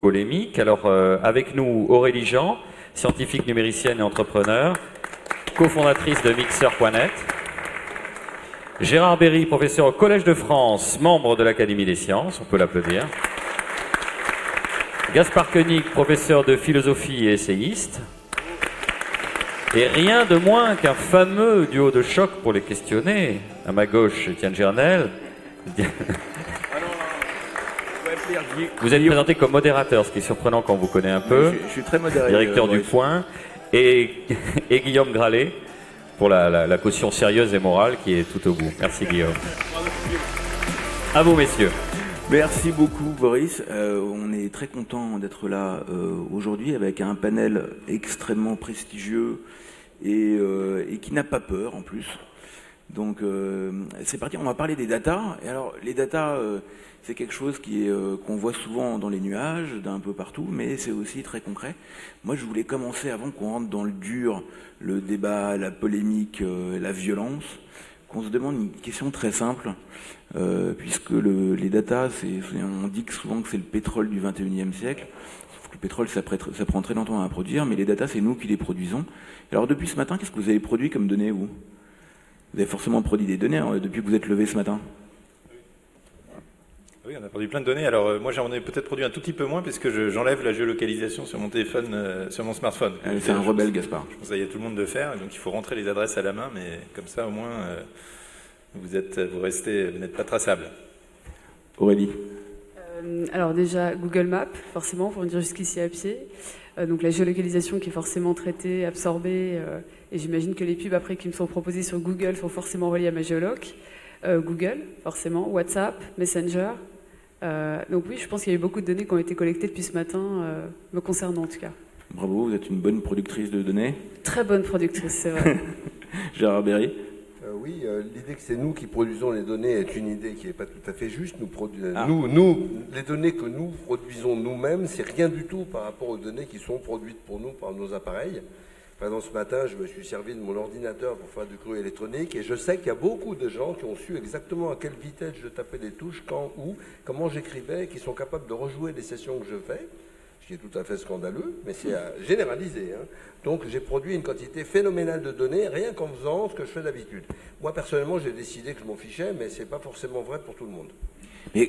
Polémique. Alors, avec nous, Aurélie Jean, scientifique numéricienne et entrepreneur, cofondatrice de Mixer.net. Gérard Berry, professeur au Collège de France, membre de l'Académie des sciences, on peut l'applaudir. Gaspard Koenig, professeur de philosophie et essayiste. Et rien de moins qu'un fameux duo de choc pour les questionner. À ma gauche, Étienne Gernel. Vous êtes présenté comme modérateur, ce qui est surprenant quand on vous connaît un peu. Je suis très modéré. Directeur du Point. Et Guillaume Gralet pour la caution sérieuse et morale qui est tout au bout. Merci Guillaume. À vous messieurs. Merci beaucoup Boris. On est très content d'être là aujourd'hui avec un panel extrêmement prestigieux et qui n'a pas peur en plus. Donc c'est parti, on va parler des data. Et alors les data, c'est quelque chose qu'on voit souvent dans les nuages, d'un peu partout, mais c'est aussi très concret. Moi je voulais commencer, avant qu'on rentre dans le dur, le débat, la polémique, la violence, qu'on se demande une question très simple, puisque les data, on dit souvent que c'est le pétrole du 21e siècle. Sauf que le pétrole, ça prend très longtemps à produire, mais les data, c'est nous qui les produisons. Alors depuis ce matin, qu'est-ce que vous avez produit comme données, vous avez forcément produit des données depuis que vous êtes levé ce matin. Oui, on a produit plein de données. Alors moi, j'en ai peut-être produit un tout petit peu moins, puisque j'enlève la géolocalisation sur mon téléphone, sur mon smartphone. C'est un rebelle, Gaspard. Je conseille à tout le monde de le faire, donc il faut rentrer les adresses à la main, mais comme ça, au moins, vous n'êtes pas traçable. Aurélie. Alors déjà, Google Maps, forcément, pour venir jusqu'ici à pied. Donc la géolocalisation qui est forcément traitée, absorbée, et j'imagine que les pubs après qui me sont proposées sur Google sont forcément reliées à ma géoloc. Google, forcément, WhatsApp, Messenger. Donc oui, je pense qu'il y a eu beaucoup de données qui ont été collectées depuis ce matin, me concernant en tout cas. Bravo, vous êtes une bonne productrice de données. Très bonne productrice, c'est vrai. Gérard Berry. Oui, l'idée que c'est nous qui produisons les données est une idée qui n'est pas tout à fait juste. Les données que nous produisons nous-mêmes, c'est rien du tout par rapport aux données qui sont produites pour nous par nos appareils. Par exemple, ce matin, je me suis servi de mon ordinateur pour faire du courrier électronique et je sais qu'il y a beaucoup de gens qui ont su exactement à quelle vitesse je tapais des touches, quand, où, comment j'écrivais, et qui sont capables de rejouer les sessions que je fais. Ce qui est tout à fait scandaleux, mais c'est à généraliser. Donc j'ai produit une quantité phénoménale de données, rien qu'en faisant ce que je fais d'habitude. Moi, personnellement, j'ai décidé que je m'en fichais, mais c'est pas forcément vrai pour tout le monde. Mais,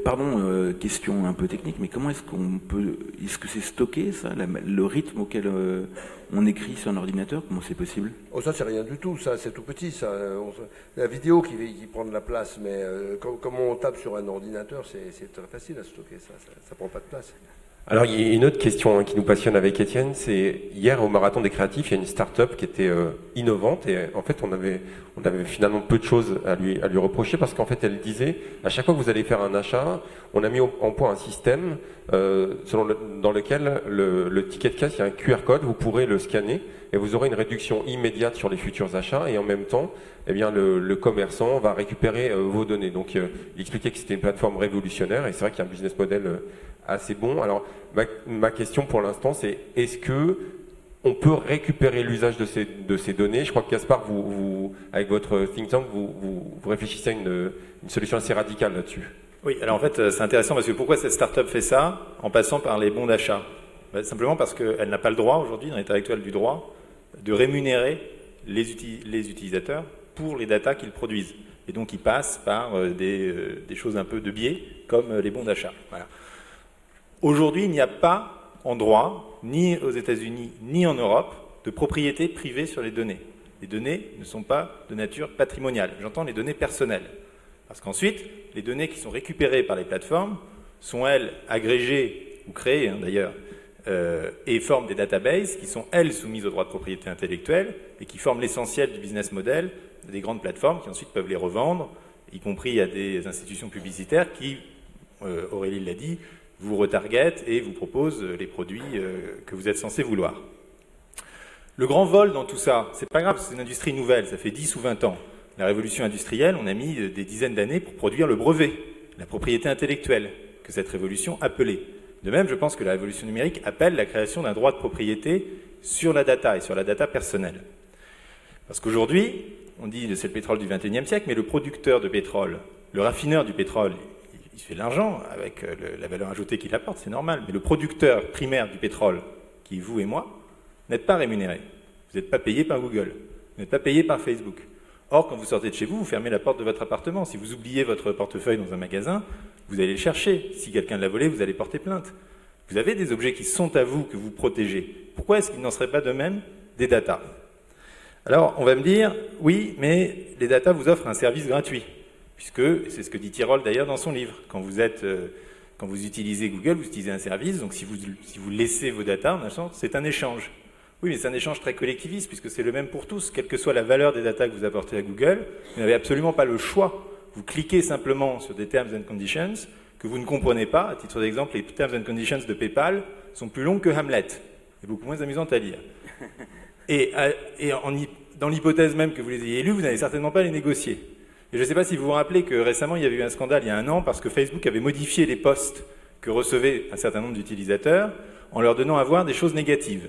pardon, question un peu technique, mais comment est-ce qu'on peut... Est-ce que c'est stocké, ça, le rythme auquel on écrit sur un ordinateur? Comment c'est possible? Oh, ça, c'est rien du tout, ça, c'est tout petit, ça. La vidéo qui prend de la place, mais comme on tape sur un ordinateur, c'est très facile à stocker, ça prend pas de place. Alors, il y a une autre question qui nous passionne avec Étienne, c'est hier au Marathon des Créatifs, il y a une start-up qui était innovante et en fait on avait finalement peu de choses à lui reprocher parce qu'en fait elle disait, à chaque fois que vous allez faire un achat, on a mis en point un système dans lequel le ticket de caisse, il y a un QR code, vous pourrez le scanner et vous aurez une réduction immédiate sur les futurs achats et en même temps, eh bien le commerçant va récupérer vos données. Donc il expliquait que c'était une plateforme révolutionnaire et c'est vrai qu'il y a un business model assez bon. Alors, ma question pour l'instant, c'est est-ce que on peut récupérer l'usage de ces données? Je crois que Gaspard, vous avec votre think tank, vous réfléchissez à une solution assez radicale là-dessus. Oui, alors en fait, c'est intéressant parce que pourquoi cette start-up fait ça en passant par les bons d'achat? Simplement parce qu'elle n'a pas le droit aujourd'hui, dans l'état actuel du droit, de rémunérer les utilisateurs pour les datas qu'ils produisent. Et donc, ils passent par des choses un peu de biais, comme les bons d'achat. Voilà. Aujourd'hui, il n'y a pas en droit, ni aux États-Unis, ni en Europe, de propriété privée sur les données. Les données ne sont pas de nature patrimoniale. J'entends les données personnelles. Parce qu'ensuite, les données qui sont récupérées par les plateformes sont, elles, agrégées, ou créées d'ailleurs, et forment des databases qui sont, elles, soumises au droit de propriété intellectuelle et qui forment l'essentiel du business model des grandes plateformes qui ensuite peuvent les revendre, y compris à des institutions publicitaires qui, Aurélie l'a dit, vous retarget et vous propose les produits que vous êtes censé vouloir. Le grand vol dans tout ça, c'est pas grave, c'est une industrie nouvelle, ça fait 10 ou 20 ans. La révolution industrielle, on a mis des dizaines d'années pour produire le brevet, la propriété intellectuelle, que cette révolution appelait. De même, je pense que la révolution numérique appelle la création d'un droit de propriété sur la data et sur la data personnelle. Parce qu'aujourd'hui, on dit que c'est le pétrole du XXIe siècle, mais le producteur de pétrole, le raffineur du pétrole, il se fait de l'argent avec la valeur ajoutée qu'il apporte, c'est normal. Mais le producteur primaire du pétrole, qui est vous et moi, n'êtes pas rémunéré. Vous n'êtes pas payé par Google, vous n'êtes pas payé par Facebook. Or, quand vous sortez de chez vous, vous fermez la porte de votre appartement. Si vous oubliez votre portefeuille dans un magasin, vous allez le chercher. Si quelqu'un l'a volé, vous allez porter plainte. Vous avez des objets qui sont à vous, que vous protégez. Pourquoi est-ce qu'il n'en serait pas de même des datas? Alors, on va me dire, oui, mais les datas vous offrent un service gratuit. Puisque, c'est ce que dit Tirole d'ailleurs dans son livre, quand vous utilisez Google, vous utilisez un service, donc si vous laissez vos datas, c'est un échange. Oui, mais c'est un échange très collectiviste, puisque c'est le même pour tous, quelle que soit la valeur des datas que vous apportez à Google, vous n'avez absolument pas le choix. Vous cliquez simplement sur des Terms and Conditions que vous ne comprenez pas. À titre d'exemple, les Terms and Conditions de PayPal sont plus longs que Hamlet, et beaucoup moins amusantes à lire. Et dans l'hypothèse même que vous les ayez lus, vous n'allez certainement pas les négocier. Et je ne sais pas si vous vous rappelez que récemment, il y avait eu un scandale il y a 1 an parce que Facebook avait modifié les posts que recevaient un certain nombre d'utilisateurs en leur donnant à voir des choses négatives.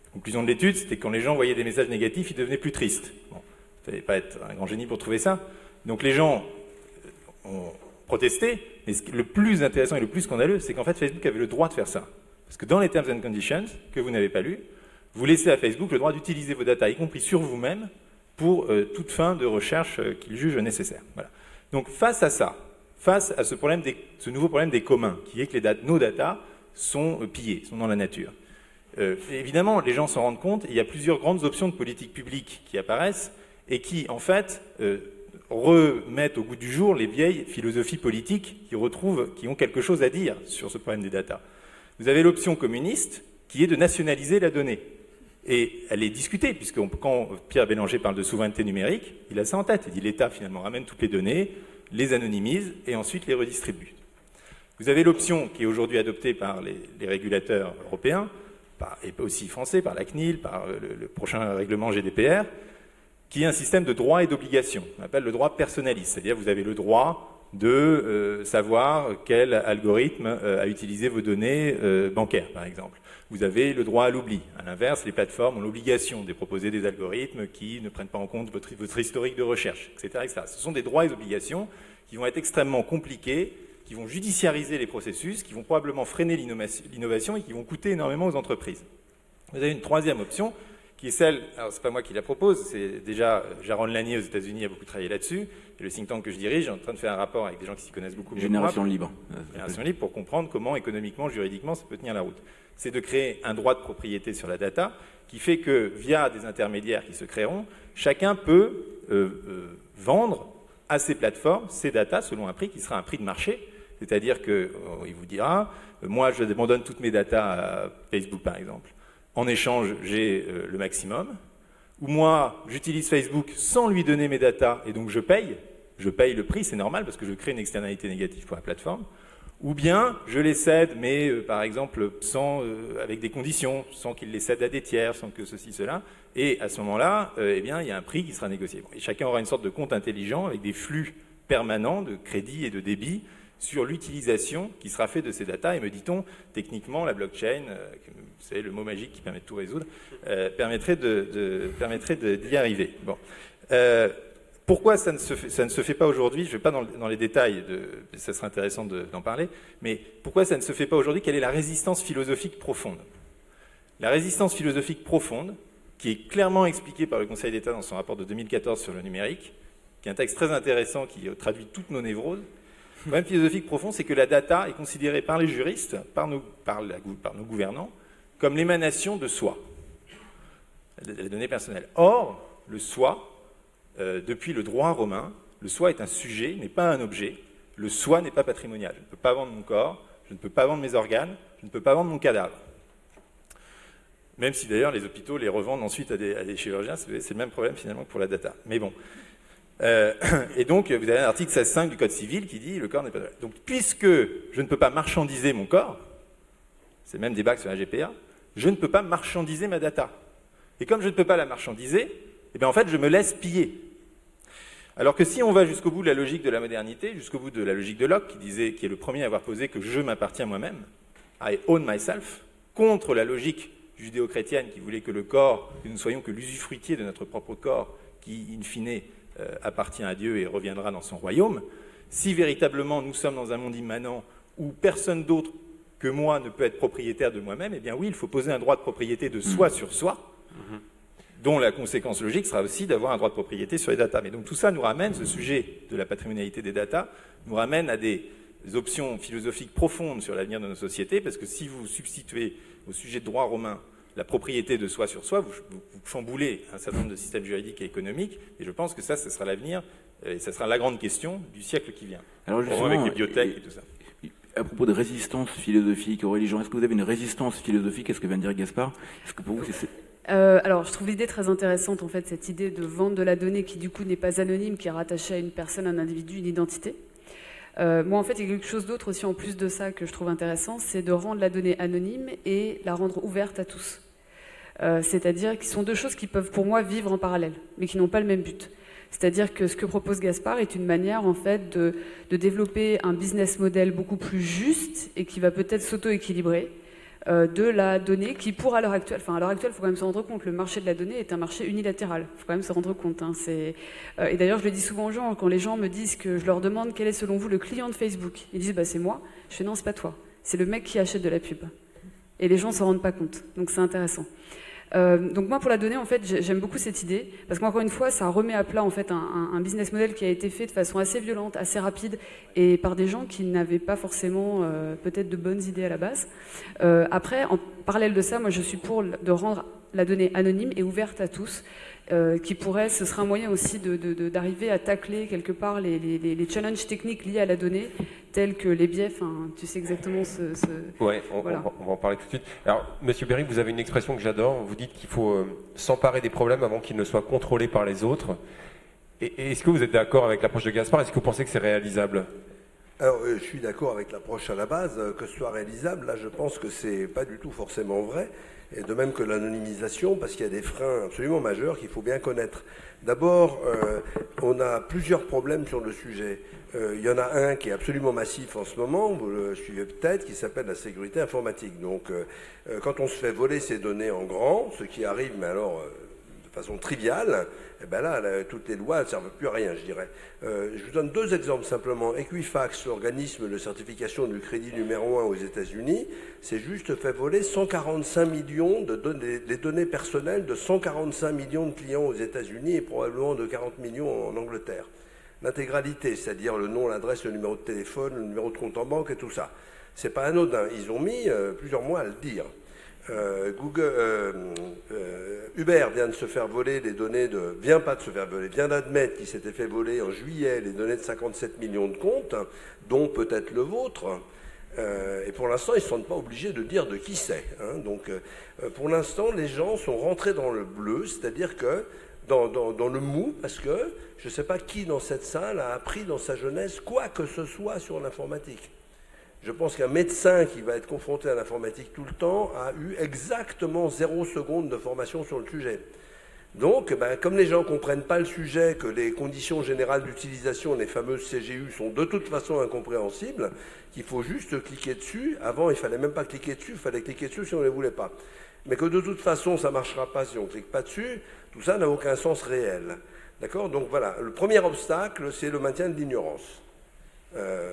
La conclusion de l'étude, c'était que quand les gens voyaient des messages négatifs, ils devenaient plus tristes. Bon, il ne fallait pas être un grand génie pour trouver ça. Donc les gens ont protesté, mais le plus intéressant et le plus scandaleux, c'est qu'en fait Facebook avait le droit de faire ça. Parce que dans les Terms and Conditions, que vous n'avez pas lu, vous laissez à Facebook le droit d'utiliser vos datas, y compris sur vous-même, pour toute fin de recherche qu'il juge nécessaire. Voilà. Donc face à ça, face à ce nouveau problème des communs, qui est que nos datas sont pillées, sont dans la nature. Évidemment, les gens s'en rendent compte, et il y a plusieurs grandes options de politique publique qui apparaissent, et qui, en fait, remettent au goût du jour les vieilles philosophies politiques qui ont quelque chose à dire sur ce problème des datas. Vous avez l'option communiste, qui est de nationaliser la donnée. Et elle est discutée, puisque quand Pierre Bélanger parle de souveraineté numérique, il a ça en tête. Il dit l'État, finalement, ramène toutes les données, les anonymise, et ensuite les redistribue. Vous avez l'option qui est aujourd'hui adoptée par les régulateurs européens, et aussi français, par la CNIL, par le prochain règlement GDPR, qui est un système de droits et d'obligations. On appelle le droit personnaliste. C'est-à-dire vous avez le droit de savoir quel algorithme a utilisé vos données bancaires, par exemple. Vous avez le droit à l'oubli. À l'inverse, les plateformes ont l'obligation de proposer des algorithmes qui ne prennent pas en compte votre historique de recherche, etc., etc. Ce sont des droits et obligations qui vont être extrêmement compliqués, qui vont judiciariser les processus, qui vont probablement freiner l'innovation et qui vont coûter énormément aux entreprises. Vous avez une troisième option, qui est celle, alors c'est pas moi qui la propose, c'est déjà Jaron Lanier aux États-Unis a beaucoup travaillé là-dessus, et le think tank que je dirige est en train de faire un rapport avec des gens qui s'y connaissent beaucoup. Génération libre. Génération libre pour comprendre comment économiquement, juridiquement, ça peut tenir la route. C'est de créer un droit de propriété sur la data qui fait que, via des intermédiaires qui se créeront, chacun peut vendre à ces plateformes ces datas selon un prix qui sera un prix de marché. C'est-à-dire qu'il vous dira, moi je abandonne toutes mes datas à Facebook par exemple. En échange, j'ai le maximum. Ou moi, j'utilise Facebook sans lui donner mes datas et donc je paye le prix, c'est normal parce que je crée une externalité négative pour la plateforme. Ou bien, je les cède, mais par exemple, avec des conditions, sans qu'ils les cèdent à des tiers, sans que ceci, cela. Et à ce moment-là, eh bien, il y a un prix qui sera négocié. Bon, et chacun aura une sorte de compte intelligent avec des flux permanents de crédit et de débit sur l'utilisation qui sera fait de ces datas. Et me dit-on, techniquement, la blockchain, vous savez, le mot magique qui permet de tout résoudre, permettrait d'y arriver. Bon. Pourquoi ça ne se fait pas aujourd'hui? Je ne vais pas dans les détails, ça serait intéressant d'en parler, mais pourquoi ça ne se fait pas aujourd'hui? Quelle est la résistance philosophique profonde? La résistance philosophique profonde, qui est clairement expliquée par le Conseil d'État dans son rapport de 2014 sur le numérique, qui est un texte très intéressant qui traduit toutes nos névroses. Le problème philosophique profond, c'est que la data est considérée par les juristes, par nos gouvernants, comme l'émanation de soi, la donnée personnelle. Or, le soi, depuis le droit romain, le soi est un sujet, n'est pas un objet. Le soi n'est pas patrimonial. Je ne peux pas vendre mon corps, je ne peux pas vendre mes organes, je ne peux pas vendre mon cadavre. Même si d'ailleurs les hôpitaux les revendent ensuite à des chirurgiens, c'est le même problème finalement que pour la data. Mais bon. Et donc, vous avez un article 16.5 du Code civil qui dit le corps n'est pas... Donc, puisque je ne peux pas marchandiser mon corps, c'est le même débat que sur la GPA, je ne peux pas marchandiser ma data. Et comme je ne peux pas la marchandiser, eh bien, en fait, je me laisse piller. Alors que si on va jusqu'au bout de la logique de la modernité, jusqu'au bout de la logique de Locke, qui est le premier à avoir posé que je m'appartiens moi-même, I own myself, contre la logique judéo-chrétienne qui voulait que le corps, que nous ne soyons que l'usufruitier de notre propre corps, qui, in fine, appartient à Dieu et reviendra dans son royaume, si véritablement nous sommes dans un monde immanent où personne d'autre que moi ne peut être propriétaire de moi-même, eh bien oui, il faut poser un droit de propriété de soi sur soi, dont la conséquence logique sera aussi d'avoir un droit de propriété sur les datas. Mais donc tout ça nous ramène, ce sujet de la patrimonialité des datas, nous ramène à des options philosophiques profondes sur l'avenir de nos sociétés, parce que si vous substituez au sujet de droit romain la propriété de soi sur soi, vous chamboulez un certain nombre de systèmes juridiques et économiques, et je pense que ça, ce sera l'avenir, et ça sera la grande question du siècle qui vient. Alors justement, avec les biotech et tout ça. À propos de résistance philosophique aux religions, est-ce que vous avez une résistance philosophique à ce que vient de dire Gaspard? Est-ce que pour vous, alors, je trouve l'idée très intéressante, en fait, cette idée de vente de la donnée qui, du coup, n'est pas anonyme, qui est rattachée à une personne, un individu, une identité. Moi, en fait, il y a quelque chose d'autre aussi, en plus de ça, que je trouve intéressant, c'est de rendre la donnée anonyme et la rendre ouverte à tous. C'est-à-dire qu'ils sont deux choses qui peuvent, pour moi, vivre en parallèle, mais qui n'ont pas le même but. C'est-à-dire que ce que propose Gaspard est une manière, en fait, de développer un business model beaucoup plus juste et qui va peut-être s'auto-équilibrer de la donnée qui, à l'heure actuelle, il faut quand même se rendre compte, le marché de la donnée est un marché unilatéral. Il faut quand même se rendre compte. Et d'ailleurs, je le dis souvent aux gens, quand les gens me disent que je leur demande quel est selon vous le client de Facebook, ils disent c'est moi. Je fais non, c'est pas toi. C'est le mec qui achète de la pub. Et les gens s'en rendent pas compte. Donc c'est intéressant. Donc moi, pour la donnée, en fait, j'aime beaucoup cette idée, parce qu'encore une fois, ça remet à plat en fait un business model qui a été fait de façon assez violente, assez rapide, et par des gens qui n'avaient pas forcément peut-être de bonnes idées à la base. Après, en parallèle de ça, moi, je suis pour de rendre la donnée anonyme et ouverte à tous, ce serait un moyen aussi d'arriver à tacler quelque part les challenges techniques liés à la donnée, tels que les biais, tu sais exactement Ouais, voilà. on va en parler tout de suite. Alors, Monsieur Berry, vous avez une expression que j'adore, vous dites qu'il faut s'emparer des problèmes avant qu'ils ne soient contrôlés par les autres. Et est-ce que vous êtes d'accord avec l'approche de Gaspard? Est-ce que vous pensez que c'est réalisable? Alors, je suis d'accord avec l'approche à la base, que ce soit réalisable. Là, je pense que c'est pas du tout forcément vrai. Et de même que l'anonymisation, parce qu'il y a des freins absolument majeurs qu'il faut bien connaître. D'abord, on a plusieurs problèmes sur le sujet. Il y en a un qui est absolument massif en ce moment, vous le suivez peut-être, qui s'appelle la sécurité informatique. Donc, quand on se fait voler ses données en grand, ce qui arrive, mais alors de façon triviale, eh ben là, toutes les lois ne servent plus à rien, je dirais. Je vous donne deux exemples simplement. Equifax, l'organisme de certification du crédit numéro 1 aux États-Unis, s'est juste fait voler 145 millions de données, les données personnelles de 145 millions de clients aux États-Unis et probablement de 40 millions en Angleterre. L'intégralité, c'est-à-dire le nom, l'adresse, le numéro de téléphone, le numéro de compte en banque et tout ça. C'est pas anodin. Ils ont mis plusieurs mois à le dire. Uber vient de se faire voler les données vient d'admettre qu'il s'était fait voler en juillet les données de 57 millions de comptes, dont peut-être le vôtre. Et pour l'instant, ils ne se sentent pas obligés de dire de qui c'est. Donc, pour l'instant, les gens sont rentrés dans le bleu, c'est-à-dire que dans le mou, parce que je ne sais pas qui dans cette salle a appris dans sa jeunesse quoi que ce soit sur l'informatique. Je pense qu'un médecin qui va être confronté à l'informatique tout le temps a eu exactement 0 seconde de formation sur le sujet. Donc, comme les gens ne comprennent pas le sujet, que les conditions générales d'utilisation, les fameuses CGU, sont de toute façon incompréhensibles, qu'il faut juste cliquer dessus. Avant, il ne fallait même pas cliquer dessus, il fallait cliquer dessus si on ne les voulait pas. Mais que de toute façon, ça ne marchera pas si on ne clique pas dessus, tout ça n'a aucun sens réel. D'accord? Donc voilà, le premier obstacle, c'est le maintien de l'ignorance.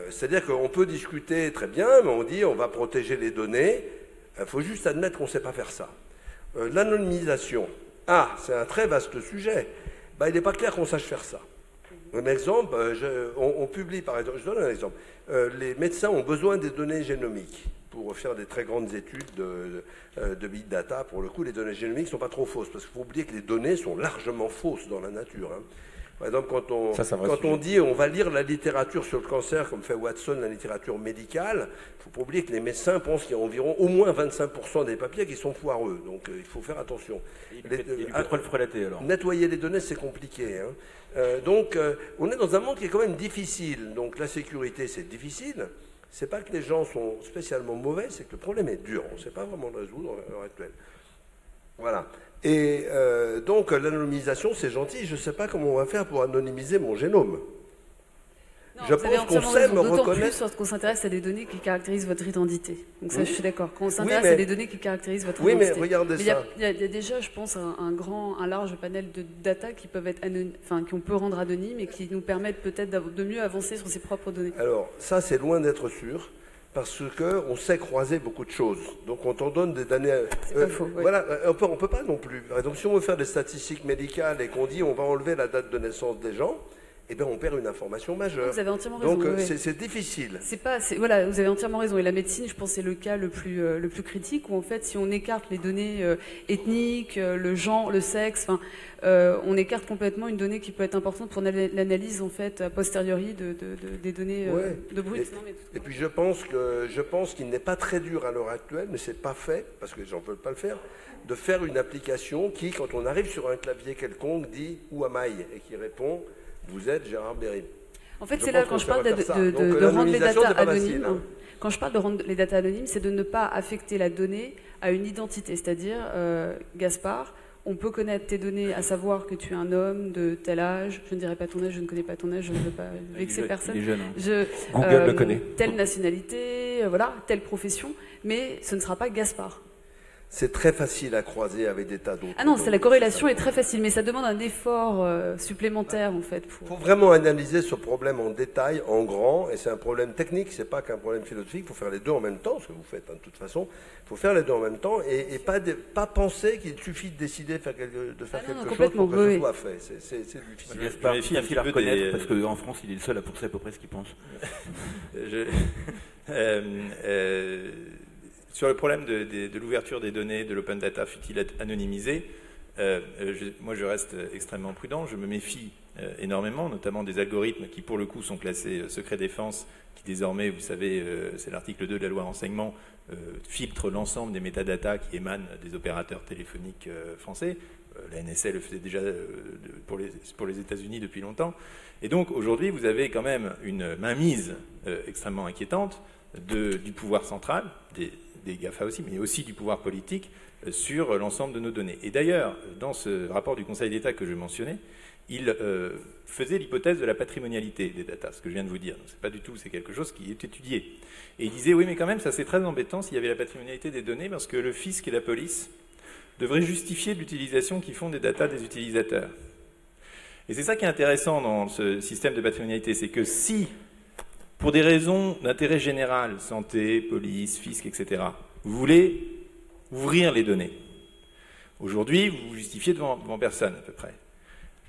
C'est-à-dire qu'on peut discuter très bien, mais on dit on va protéger les données, il faut juste admettre qu'on ne sait pas faire ça. L'anonymisation, c'est un très vaste sujet, il n'est pas clair qu'on sache faire ça. Un exemple, on publie par exemple, je donne un exemple, les médecins ont besoin des données génomiques pour faire des très grandes études de big data. Pour le coup, les données génomiques ne sont pas trop fausses, parce qu'il faut oublier que les données sont largement fausses dans la nature. Par exemple, quand on dit on va lire la littérature sur le cancer, comme fait Watson, la littérature médicale, il ne faut pas oublier que les médecins pensent qu'il y a environ au moins 25% des papiers qui sont foireux. Donc il faut faire attention. Et du pétrole frelaté alors. Nettoyer les données, c'est compliqué. Donc on est dans un monde qui est quand même difficile. Donc la sécurité, c'est difficile. C'est pas que les gens sont spécialement mauvais, c'est que le problème est dur. On ne sait pas vraiment le résoudre à l'heure actuelle. Voilà. Et donc l'anonymisation, c'est gentil. Je ne sais pas comment on va faire pour anonymiser mon génome. Je pense qu'on sait me d'autant reconnaître. plus lorsqu'on s'intéresse à des données qui caractérisent votre identité. Donc ça, Oui. je suis d'accord. Quand on s'intéresse mais- à des données qui caractérisent votre Oui, mais identité. regardez Mais il y a- ça. il y, a déjà, je pense, un large panel de data qui peuvent être qu'on peut rendre anonymes et qui nous permettent peut-être de mieux avancer sur ses propres données. Alors, ça, c'est loin d'être sûr, parce qu'on sait croiser beaucoup de choses. Donc, on t'en donne des données. C'est pas faux, oui. Voilà, on peut pas non plus. Par exemple, si on veut faire des statistiques médicales et qu'on dit on va enlever la date de naissance des gens, eh bien, on perd une information majeure. Vous avez entièrement raison. Donc, oui, oui. c'est difficile. Voilà, vous avez entièrement raison. Et la médecine, je pense, c'est le cas le plus critique où en fait, si on écarte les données ethniques, le genre, le sexe, on écarte complètement une donnée qui peut être importante pour l'analyse en fait a posteriori des données Ouais. de brut. Et puis, je pense qu'il n'est pas très dur à l'heure actuelle, mais c'est pas fait parce que les gens ne veulent pas le faire, de faire une application qui, quand on arrive sur un clavier quelconque, dit Who am I et qui répond Vous êtes Gérard Berry. En fait, Je c'est là pense quand qu'on je parle saurait faire ça. Donc, de rendre les l'anonymisation, datas c'est pas facile, anonymes. hein. Quand je parle de rendre les datas anonymes, c'est de ne pas affecter la donnée à une identité. C'est-à-dire, Gaspard, on peut connaître tes données, à savoir que tu es un homme de tel âge. Je ne dirai pas ton âge, je ne connais pas ton âge, je ne veux pas vexer personne. Il est jeune. Hein. Google le connaît. Telle nationalité, voilà, telle profession, mais ce ne sera pas Gaspard. C'est très facile à croiser avec des tas d'autres. Ah non, la corrélation est très facile, mais ça demande un effort supplémentaire en fait. Il faut vraiment analyser ce problème en détail, en grand, et c'est un problème technique, c'est pas qu'un problème philosophique, il faut faire les deux en même temps, ce que vous faites hein, de toute façon, il faut faire les deux en même temps, et pas penser qu'il suffit de décider de faire quelque chose complètement, pour que oui. ce soit fait, c'est difficile. Gaspard, Je méfie un facile à petit peu reconnaître des- parce qu'en France, il est le seul à penser à peu près ce qu'il pense. Sur le problème de l'ouverture des données, de l'open data, fut-il anonymisé, moi je reste extrêmement prudent, je me méfie énormément, notamment des algorithmes qui pour le coup sont classés secret défense, qui désormais, vous savez, c'est l'article 2 de la loi renseignement, filtre l'ensemble des métadatas qui émanent des opérateurs téléphoniques français. La NSA le faisait déjà pour les États-Unis depuis longtemps. Et donc aujourd'hui, vous avez quand même une mainmise extrêmement inquiétante du pouvoir central, des GAFA aussi, mais aussi du pouvoir politique sur l'ensemble de nos données. Et d'ailleurs, dans ce rapport du Conseil d'État que je mentionnais, il faisait l'hypothèse de la patrimonialité des datas, ce que je viens de vous dire. Donc, c'est pas du tout, c'est quelque chose qui est étudié. Et il disait, oui, mais quand même, ça c'est très embêtant s'il y avait la patrimonialité des données, parce que le fisc et la police devraient justifier l'utilisation qu'ils font des datas des utilisateurs. Et c'est ça qui est intéressant dans ce système de patrimonialité, c'est que si, pour des raisons d'intérêt général, santé, police, fisc, etc., vous voulez ouvrir les données, aujourd'hui, vous vous justifiez devant personne à peu près.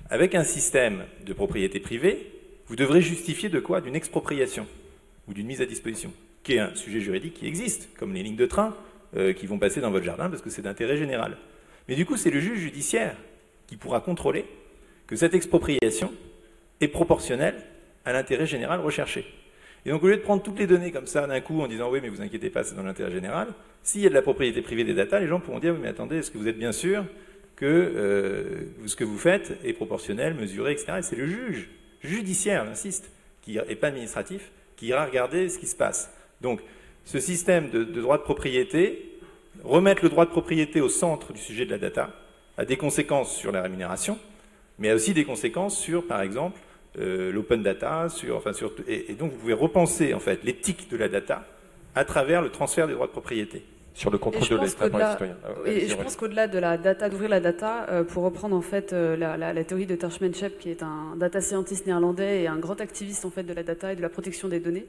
Avec un système de propriété privée, vous devrez justifier de quoi? D'une expropriation ou d'une mise à disposition, qui est un sujet juridique qui existe, comme les lignes de train qui vont passer dans votre jardin parce que c'est d'intérêt général. Mais du coup, c'est le juge judiciaire qui pourra contrôler que cette expropriation est proportionnelle à l'intérêt général recherché. Et donc, au lieu de prendre toutes les données comme ça d'un coup en disant « oui, mais vous inquiétez pas, c'est dans l'intérêt général », s'il y a de la propriété privée des datas, les gens pourront dire « oui, mais attendez, est-ce que vous êtes bien sûr que ce que vous faites est proportionnel, mesuré, etc. » Et c'est le juge judiciaire, j'insiste, et pas administratif, qui ira regarder ce qui se passe. Donc, ce système de droit de propriété, remettre le droit de propriété au centre du sujet de la data, a des conséquences sur la rémunération, mais a aussi des conséquences sur, par exemple, l'open data, et donc vous pouvez repenser en fait l'éthique de la data à travers le transfert des droits de propriété. Sur le contrôle de l'État par les citoyens. Et je pense qu'au-delà de la data, d'ouvrir la data, pour reprendre en fait la théorie de Terschmann-Shep, qui est un data scientist néerlandais et un grand activiste en fait de la data et de la protection des données,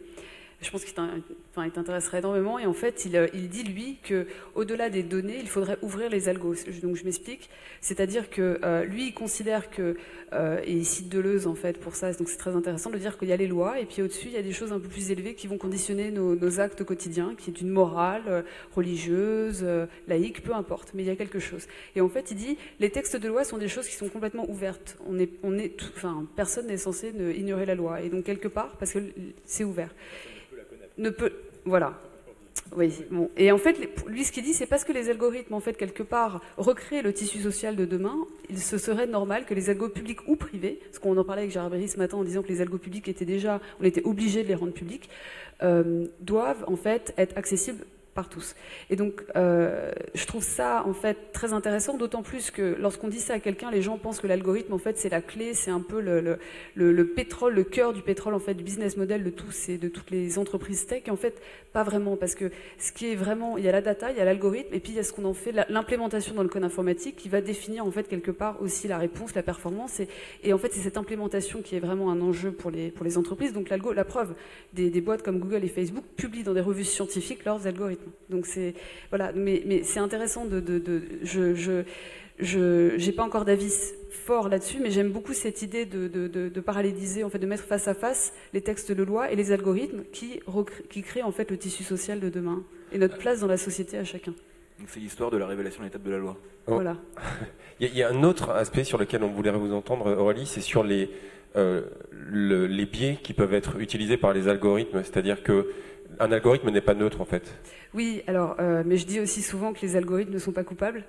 je pense qu'il t'intéresserait énormément. Et en fait, il dit, lui, qu'au-delà des données, il faudrait ouvrir les algos. Donc, je m'explique. C'est-à-dire que lui, il considère que, et il cite Deleuze, en fait, pour ça, donc c'est très intéressant de dire qu'il y a les lois, et puis au-dessus, il y a des choses un peu plus élevées qui vont conditionner nos actes quotidiens, qui est une morale religieuse, laïque, peu importe, mais il y a quelque chose. Et en fait, il dit, les textes de loi sont des choses qui sont complètement ouvertes. Personne n'est censé ignorer la loi. Et donc, quelque part, parce que c'est ouvert. Voilà. Oui. Bon. Et en fait, lui, ce qu'il dit, c'est parce que les algorithmes, en fait, quelque part, recréent le tissu social de demain, il se serait normal que les algos publics ou privés, parce qu'on en parlait avec Gérard Berry ce matin en disant que les algos publics on était obligé de les rendre publics, doivent, en fait, être accessibles par tous. Et donc, je trouve ça en fait très intéressant, d'autant plus que lorsqu'on dit ça à quelqu'un, les gens pensent que l'algorithme en fait c'est la clé, c'est un peu le pétrole, le cœur du pétrole en fait, du business model de toutes les entreprises tech. Et en fait, pas vraiment, parce que ce qui est vraiment, il y a la data, il y a l'algorithme, et puis il y a ce qu'on en fait, l'implémentation dans le code informatique qui va définir en fait quelque part aussi la réponse, la performance. Et en fait, c'est cette implémentation qui est vraiment un enjeu pour les entreprises. Donc la preuve, des boîtes comme Google et Facebook publient dans des revues scientifiques leurs algorithmes. Donc c'est voilà, mais c'est intéressant j'ai pas encore d'avis fort là-dessus, mais j'aime beaucoup cette idée de paralléliser, en fait, de mettre face à face les textes de loi et les algorithmes qui créent en fait le tissu social de demain et notre place dans la société à chacun. Donc c'est l'histoire de la révélation de l'étape de la loi. Oh. Voilà. Il y a un autre aspect sur lequel on voulait vous entendre, Aurélie, c'est sur les biais qui peuvent être utilisés par les algorithmes, c'est-à-dire que un algorithme n'est pas neutre en fait. Oui, alors, mais je dis aussi souvent que les algorithmes ne sont pas coupables.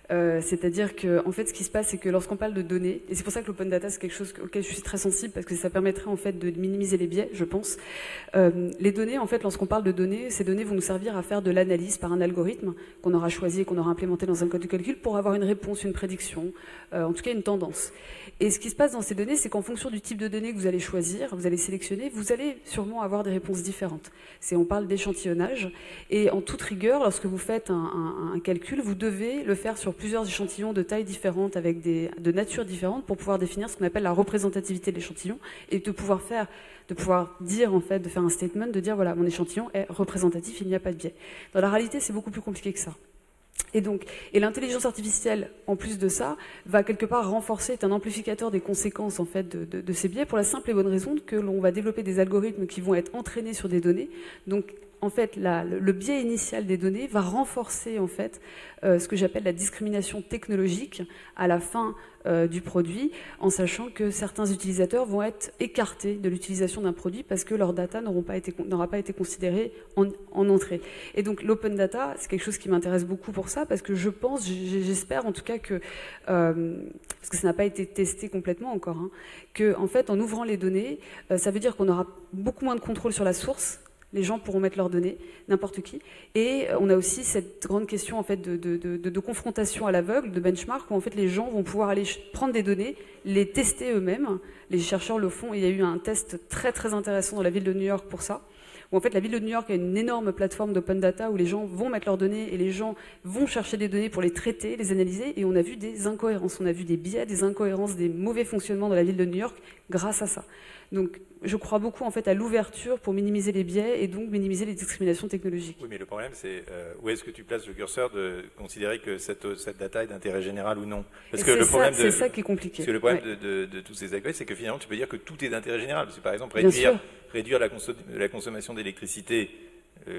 C'est-à-dire que, en fait, ce qui se passe, c'est que lorsqu'on parle de données, et c'est pour ça que l'open data, c'est quelque chose auquel je suis très sensible, parce que ça permettrait, en fait, de minimiser les biais, je pense. Les données, en fait, lorsqu'on parle de données, ces données vont nous servir à faire de l'analyse par un algorithme qu'on aura choisi et qu'on aura implémenté dans un code de calcul pour avoir une réponse, une prédiction, en tout cas une tendance. Et ce qui se passe dans ces données, c'est qu'en fonction du type de données que vous allez choisir, vous allez sélectionner, vous allez sûrement avoir des réponses différentes. On parle d'échantillonnage, et en toute rigueur, lorsque vous faites un calcul, vous devez le faire sur plusieurs échantillons de tailles différentes avec de natures différentes pour pouvoir définir ce qu'on appelle la représentativité de l'échantillon et de pouvoir dire en fait, de faire un statement, de dire voilà, mon échantillon est représentatif, il n'y a pas de biais. Dans la réalité, c'est beaucoup plus compliqué que ça. Et l'intelligence artificielle, en plus de ça, va quelque part renforcer, est un amplificateur des conséquences en fait de ces biais pour la simple et bonne raison que l'on va développer des algorithmes qui vont être entraînés sur des données. Donc en fait, le biais initial des données va renforcer en fait ce que j'appelle la discrimination technologique à la fin du produit, en sachant que certains utilisateurs vont être écartés de l'utilisation d'un produit parce que leur data n'aura pas été considérée en entrée. Et donc l'open data, c'est quelque chose qui m'intéresse beaucoup pour ça, parce que je pense, j'espère en tout cas que, parce que ça n'a pas été testé complètement encore, hein, que en fait en ouvrant les données, ça veut dire qu'on aura beaucoup moins de contrôle sur la source. Les gens pourront mettre leurs données, n'importe qui. Et on a aussi cette grande question en fait de confrontation à l'aveugle, de benchmark, où en fait les gens vont pouvoir aller prendre des données, les tester eux-mêmes. Les chercheurs le font, et il y a eu un test très très intéressant dans la ville de New York pour ça, où en fait la ville de New York a une énorme plateforme d'open data où les gens vont mettre leurs données et les gens vont chercher des données pour les traiter, les analyser, et on a vu des incohérences, on a vu des biais, des incohérences, des mauvais fonctionnements dans la ville de New York grâce à ça. Donc je crois beaucoup en fait à l'ouverture pour minimiser les biais et donc minimiser les discriminations technologiques. Oui, mais le problème c'est où est-ce que tu places le curseur de considérer que cette data est d'intérêt général ou non. Parce que c'est ça qui est compliqué. Parce que le problème de tous ces algorithmes, c'est que finalement tu peux dire que tout est d'intérêt général. Parce que par exemple réduire la consommation d'électricité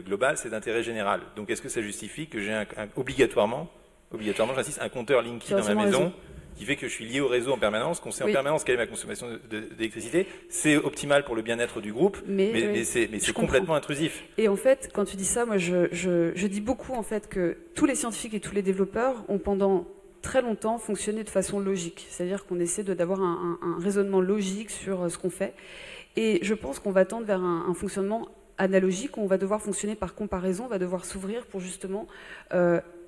globale, c'est d'intérêt général. Donc est-ce que ça justifie que j'ai obligatoirement, j'insiste, un compteur Linky dans ma maison qui fait que je suis lié au réseau en permanence, qu'on sait en permanence quelle est ma consommation d'électricité. C'est optimal pour le bien-être du groupe, mais c'est complètement intrusif. Et en fait, quand tu dis ça, moi je dis beaucoup en fait que tous les scientifiques et tous les développeurs ont pendant très longtemps fonctionné de façon logique. C'est-à-dire qu'on essaie d'avoir un raisonnement logique sur ce qu'on fait. Et je pense qu'on va tendre vers un fonctionnement analogique, où on va devoir fonctionner par comparaison, on va devoir s'ouvrir pour justement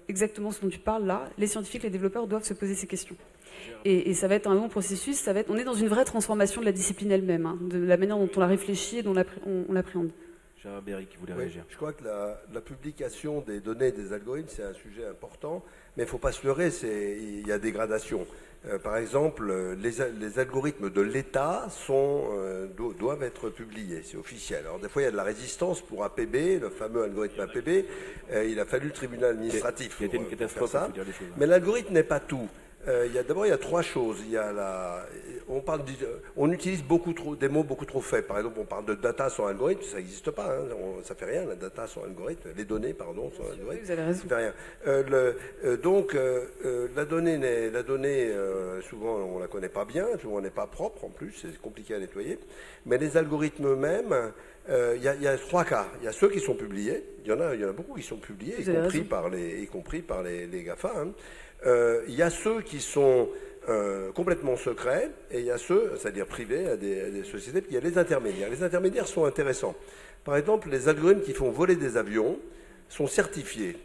exactement ce dont tu parles là. Les scientifiques, les développeurs doivent se poser ces questions. Et ça va être un long processus, on est dans une vraie transformation de la discipline elle-même, hein, de la manière dont on la réfléchit et dont on l'appréhende. Gérard Berry qui voulait réagir. Je crois que la publication des données et des algorithmes, c'est un sujet important, mais il ne faut pas se leurrer, il y a des gradations. Par exemple, les algorithmes de l'État doivent être publiés, c'est officiel. Alors des fois, il y a de la résistance pour APB, le fameux algorithme APB. Il a fallu le tribunal administratif pour faire ça. Mais l'algorithme n'est pas tout. D'abord, il y a trois choses. On utilise des mots beaucoup trop faibles. Par exemple, on parle de data sans algorithme, ça n'existe pas. Hein. Ça fait rien, la data sans algorithme. Les données, pardon, sans algorithme. Vous avez raison. Ça fait rien. Donc, la donnée, souvent, on la connaît pas bien. Souvent, elle n'est pas propre en plus. C'est compliqué à nettoyer. Mais les algorithmes eux-mêmes, il y a trois cas. Il y a ceux qui sont publiés. Il y en a beaucoup qui sont publiés, y compris par les GAFA. Hein. Il y a ceux qui sont complètement secrets, et il y a ceux, c'est-à-dire privés, à des sociétés, puis il y a les intermédiaires. Les intermédiaires sont intéressants. Par exemple, les algorithmes qui font voler des avions sont certifiés.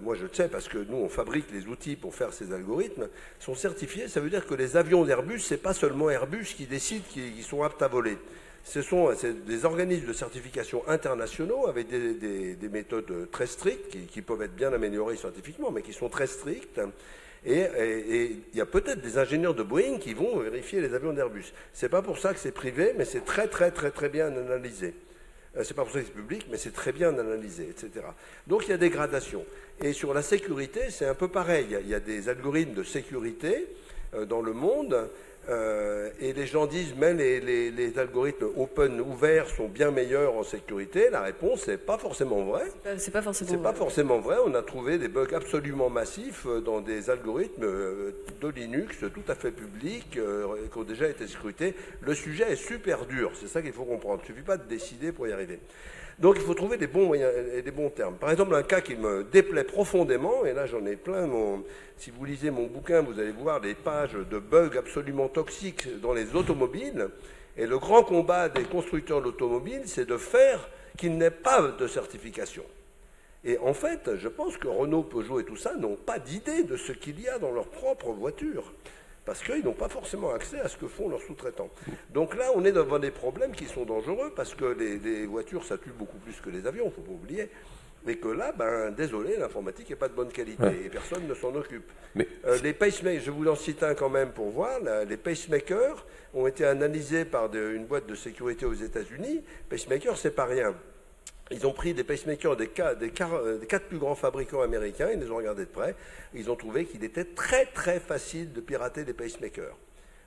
Moi, je le sais parce que nous, on fabrique les outils pour faire ces algorithmes. Sont certifiés, ça veut dire que les avions d'Airbus, c'est pas seulement Airbus qui décide qu'ils sont aptes à voler. C'est des organismes de certification internationaux avec des méthodes très strictes qui peuvent être bien améliorées scientifiquement, mais qui sont très strictes. Et il y a peut-être des ingénieurs de Boeing qui vont vérifier les avions d'Airbus. C'est pas pour ça que c'est privé, mais c'est très bien analysé. C'est pas pour ça que c'est public, mais c'est très bien analysé, etc. Donc il y a des gradations. Et sur la sécurité, c'est un peu pareil. Il y a des algorithmes de sécurité dans le monde. Et les gens disent même les algorithmes open ouverts sont bien meilleurs en sécurité. La réponse c'est pas forcément vrai. C'est pas forcément vrai. On a trouvé des bugs absolument massifs dans des algorithmes de Linux tout à fait publics qui ont déjà été scrutés. Le sujet est super dur, c'est ça qu'il faut comprendre. Il ne suffit pas de décider pour y arriver. Donc il faut trouver des bons moyens et des bons termes. Par exemple, un cas qui me déplaît profondément, et là j'en ai plein, si vous lisez mon bouquin, vous allez voir des pages de bugs absolument toxiques dans les automobiles, et le grand combat des constructeurs d'automobiles, c'est de faire qu'il n'ait pas de certification. Et en fait, je pense que Renault, Peugeot et tout ça n'ont pas d'idée de ce qu'il y a dans leur propre voiture. Parce qu'ils n'ont pas forcément accès à ce que font leurs sous-traitants. Donc là, on est devant des problèmes qui sont dangereux, parce que les voitures, ça tue beaucoup plus que les avions, il ne faut pas oublier. Mais que là, désolé, l'informatique n'est pas de bonne qualité, et personne ne s'en occupe. Mais les pacemakers, je vous en cite un quand même pour voir, les pacemakers ont été analysés par une boîte de sécurité aux États-Unis. Pacemakers, c'est pas rien. Ils ont pris des pacemakers des quatre plus grands fabricants américains, ils les ont regardés de près, ils ont trouvé qu'il était très facile de pirater des pacemakers.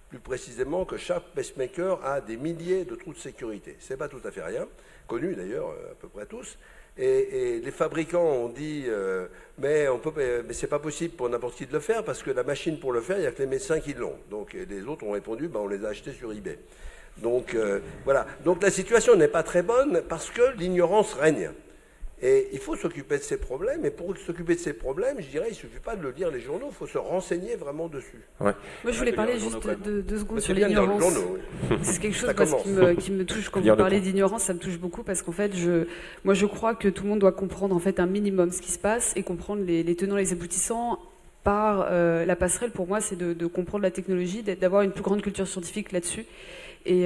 Plus précisément que chaque pacemaker a des milliers de trous de sécurité. C'est pas tout à fait rien, connus d'ailleurs à peu près tous. Et les fabricants ont dit mais c'est pas possible pour n'importe qui de le faire parce que la machine pour le faire, il n'y a que les médecins qui l'ont. Donc les autres ont répondu on les a achetés sur eBay. Donc voilà. Donc la situation n'est pas très bonne parce que l'ignorance règne. Et il faut s'occuper de ces problèmes. Et pour s'occuper de ces problèmes, je dirais, il ne suffit pas de lire les journaux, il faut se renseigner vraiment dessus. Ouais. Moi, je voulais parler juste de 2 secondes sur l'ignorance. C'est quelque chose qui me touche quand vous parlez d'ignorance, ça me touche beaucoup parce qu'en fait, je crois que tout le monde doit comprendre en fait un minimum ce qui se passe et comprendre les tenants et les aboutissants. Par la passerelle, pour moi, c'est de comprendre la technologie, d'avoir une plus grande culture scientifique là-dessus. Et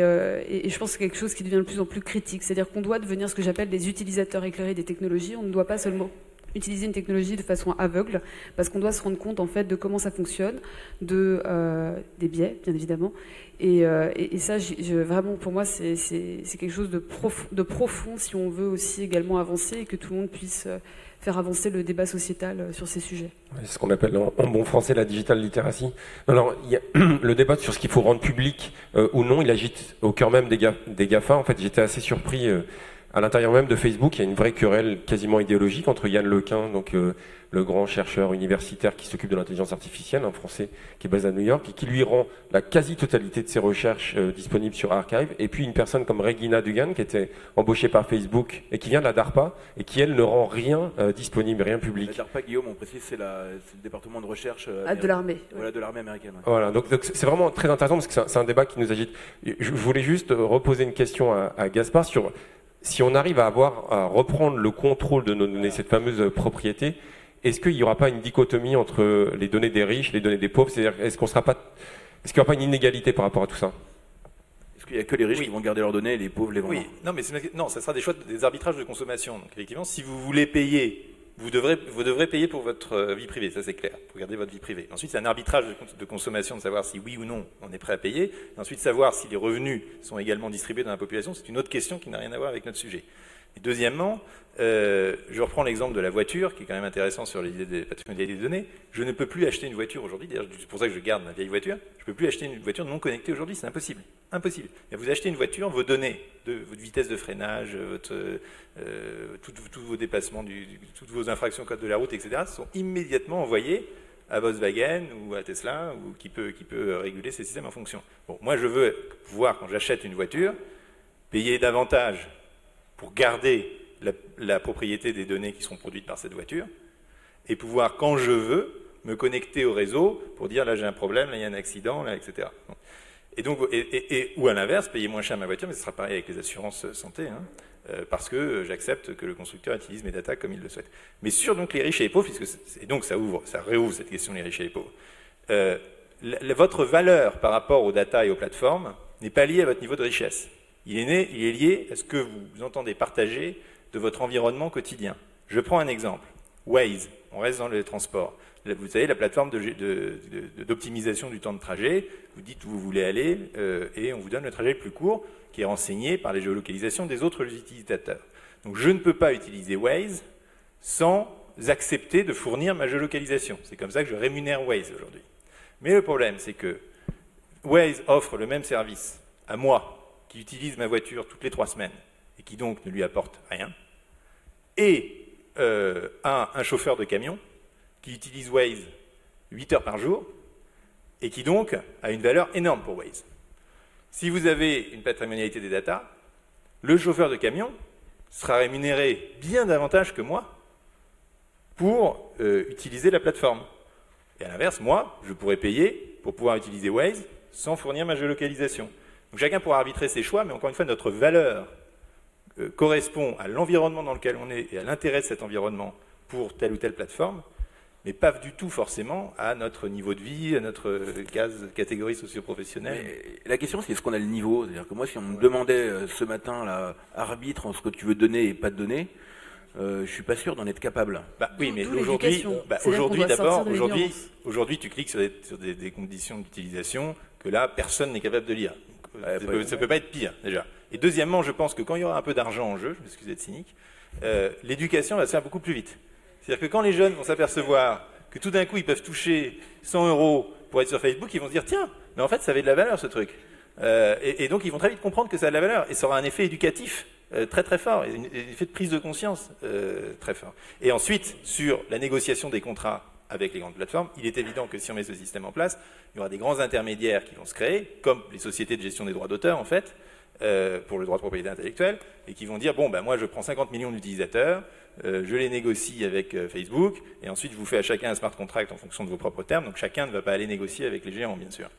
je pense que c'est quelque chose qui devient de plus en plus critique. C'est-à-dire qu'on doit devenir ce que j'appelle des utilisateurs éclairés des technologies. On ne doit pas seulement utiliser une technologie de façon aveugle, parce qu'on doit se rendre compte en fait de comment ça fonctionne, des biais, bien évidemment. Et ça, vraiment, pour moi, c'est quelque chose de profond si on veut aussi également avancer et que tout le monde puisse faire avancer le débat sociétal sur ces sujets. C'est ce qu'on appelle en bon français la digital literacy. Alors, il y a le débat sur ce qu'il faut rendre public ou non, il agite au cœur même des GAFA. En fait, j'étais assez surpris. À l'intérieur même de Facebook, il y a une vraie querelle quasiment idéologique entre Yann Lequin, donc le grand chercheur universitaire qui s'occupe de l'intelligence artificielle, un Français qui est basé à New York, et qui lui rend la quasi-totalité de ses recherches disponibles sur Archive, et puis une personne comme Regina Dugan, qui était embauchée par Facebook et qui vient de la DARPA, et qui, elle, ne rend rien disponible, rien public. La DARPA, Guillaume, on précise, c'est le département de recherche de l'armée. Voilà, de l'armée américaine. Ouais. Voilà, donc c'est vraiment très intéressant, parce que c'est un débat qui nous agite. Je voulais juste reposer une question à Gaspard sur... Si on arrive à reprendre le contrôle de nos données, cette fameuse propriété, est-ce qu'il n'y aura pas une dichotomie entre les données des riches et les données des pauvres? C'est-à-dire, est-ce qu'il n'y aura pas une inégalité par rapport à tout ça? Est-ce qu'il n'y a que les riches qui vont garder leurs données et les pauvres les vont? Oui, non, ça sera des arbitrages de consommation. Donc effectivement, si vous voulez payer, vous devrez payer pour votre vie privée, ça c'est clair, pour garder votre vie privée. Ensuite, c'est un arbitrage de consommation de savoir si oui ou non on est prêt à payer. Et ensuite, savoir si les revenus sont également distribués dans la population, c'est une autre question qui n'a rien à voir avec notre sujet. Et deuxièmement, je reprends l'exemple de la voiture, qui est quand même intéressant sur l'idée des patrimoniales des données. Je ne peux plus acheter une voiture aujourd'hui, d'ailleurs c'est pour ça que je garde ma vieille voiture, je ne peux plus acheter une voiture non connectée aujourd'hui, c'est impossible. Impossible. Et vous achetez une voiture, vos données, votre vitesse de freinage, tous vos dépassements, toutes vos infractions au code de la route, etc., sont immédiatement envoyées à Volkswagen ou à Tesla, ou qui peut réguler ces systèmes en fonction. Bon, moi je veux pouvoir, quand j'achète une voiture, payer davantage pour garder la propriété des données qui seront produites par cette voiture, et pouvoir, quand je veux, me connecter au réseau pour dire là j'ai un problème, là il y a un accident, là, etc. Et donc, ou à l'inverse, payer moins cher ma voiture, mais ce sera pareil avec les assurances santé. Hein. parce que j'accepte que le constructeur utilise mes data comme il le souhaite. Mais sur donc, les riches et les pauvres, et donc ça réouvre cette question des riches et les pauvres, votre valeur par rapport aux data et aux plateformes n'est pas liée à votre niveau de richesse. Il est lié à ce que vous entendez partager de votre environnement quotidien. Je prends un exemple. Waze, on reste dans le transport. Vous savez, la plateforme d'optimisation du temps de trajet, vous dites où vous voulez aller et on vous donne le trajet le plus court qui est renseigné par les géolocalisations des autres utilisateurs. Donc je ne peux pas utiliser Waze sans accepter de fournir ma géolocalisation. C'est comme ça que je rémunère Waze aujourd'hui. Mais le problème, c'est que Waze offre le même service à moi qui utilise ma voiture toutes les 3 semaines et qui donc ne lui apporte rien, et à un chauffeur de camion qui utilise Waze 8 heures par jour et qui donc a une valeur énorme pour Waze. Si vous avez une patrimonialité des data, le chauffeur de camion sera rémunéré bien davantage que moi pour utiliser la plateforme. Et à l'inverse, moi, je pourrais payer pour pouvoir utiliser Waze sans fournir ma géolocalisation. Donc chacun pourra arbitrer ses choix, mais encore une fois, notre valeur correspond à l'environnement dans lequel on est et à l'intérêt de cet environnement pour telle ou telle plateforme, mais pas du tout forcément à notre niveau de vie, à notre catégorie socio-professionnelle. La question, c'est est-ce qu'on a le niveau? C'est-à-dire que moi, si on me demandait ce matin, là, arbitre entre ce que tu veux donner et pas te donner, je suis pas sûr d'en être capable. Oui, mais aujourd'hui, aujourd'hui, tu cliques sur des conditions d'utilisation que là, personne n'est capable de lire. Ça ne peut pas être pire, déjà. Et deuxièmement, je pense que quand il y aura un peu d'argent en jeu, je m'excuse d'être cynique, l'éducation va se faire beaucoup plus vite. C'est-à-dire que quand les jeunes vont s'apercevoir que tout d'un coup, ils peuvent toucher 100 € pour être sur Facebook, ils vont se dire, tiens, mais en fait, ça avait de la valeur, ce truc. Et donc, ils vont très vite comprendre que ça a de la valeur. Et ça aura un effet éducatif très très fort, et un effet de prise de conscience très fort. Et ensuite, sur la négociation des contrats avec les grandes plateformes, il est évident que si on met ce système en place, il y aura des grands intermédiaires qui vont se créer, comme les sociétés de gestion des droits d'auteur, en fait, pour le droit de propriété intellectuelle, et qui vont dire, bon, moi je prends 50 millions d'utilisateurs, je les négocie avec Facebook, et ensuite je vous fais à chacun un smart contract en fonction de vos propres termes, donc chacun ne va pas aller négocier avec les géants, bien sûr.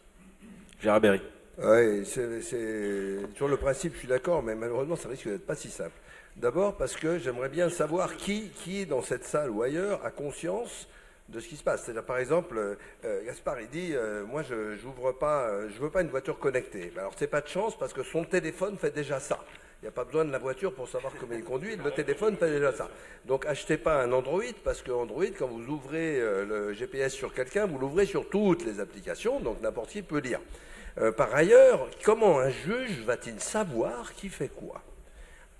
Gérard Berry. Oui, sur le principe, je suis d'accord, mais malheureusement, ça risque d'être pas si simple. D'abord parce que j'aimerais bien savoir qui, dans cette salle ou ailleurs, a conscience de ce qui se passe. C'est-à-dire, par exemple, Gaspard, il dit, moi, je veux pas une voiture connectée. Alors, c'est pas de chance parce que son téléphone fait déjà ça. Il n'y a pas besoin de la voiture pour savoir comment il conduit, le téléphone fait déjà ça. Donc, achetez pas un Android parce que Android, quand vous ouvrez le GPS sur quelqu'un, vous l'ouvrez sur toutes les applications, donc n'importe qui peut lire. Par ailleurs, comment un juge va-t-il savoir qui fait quoi?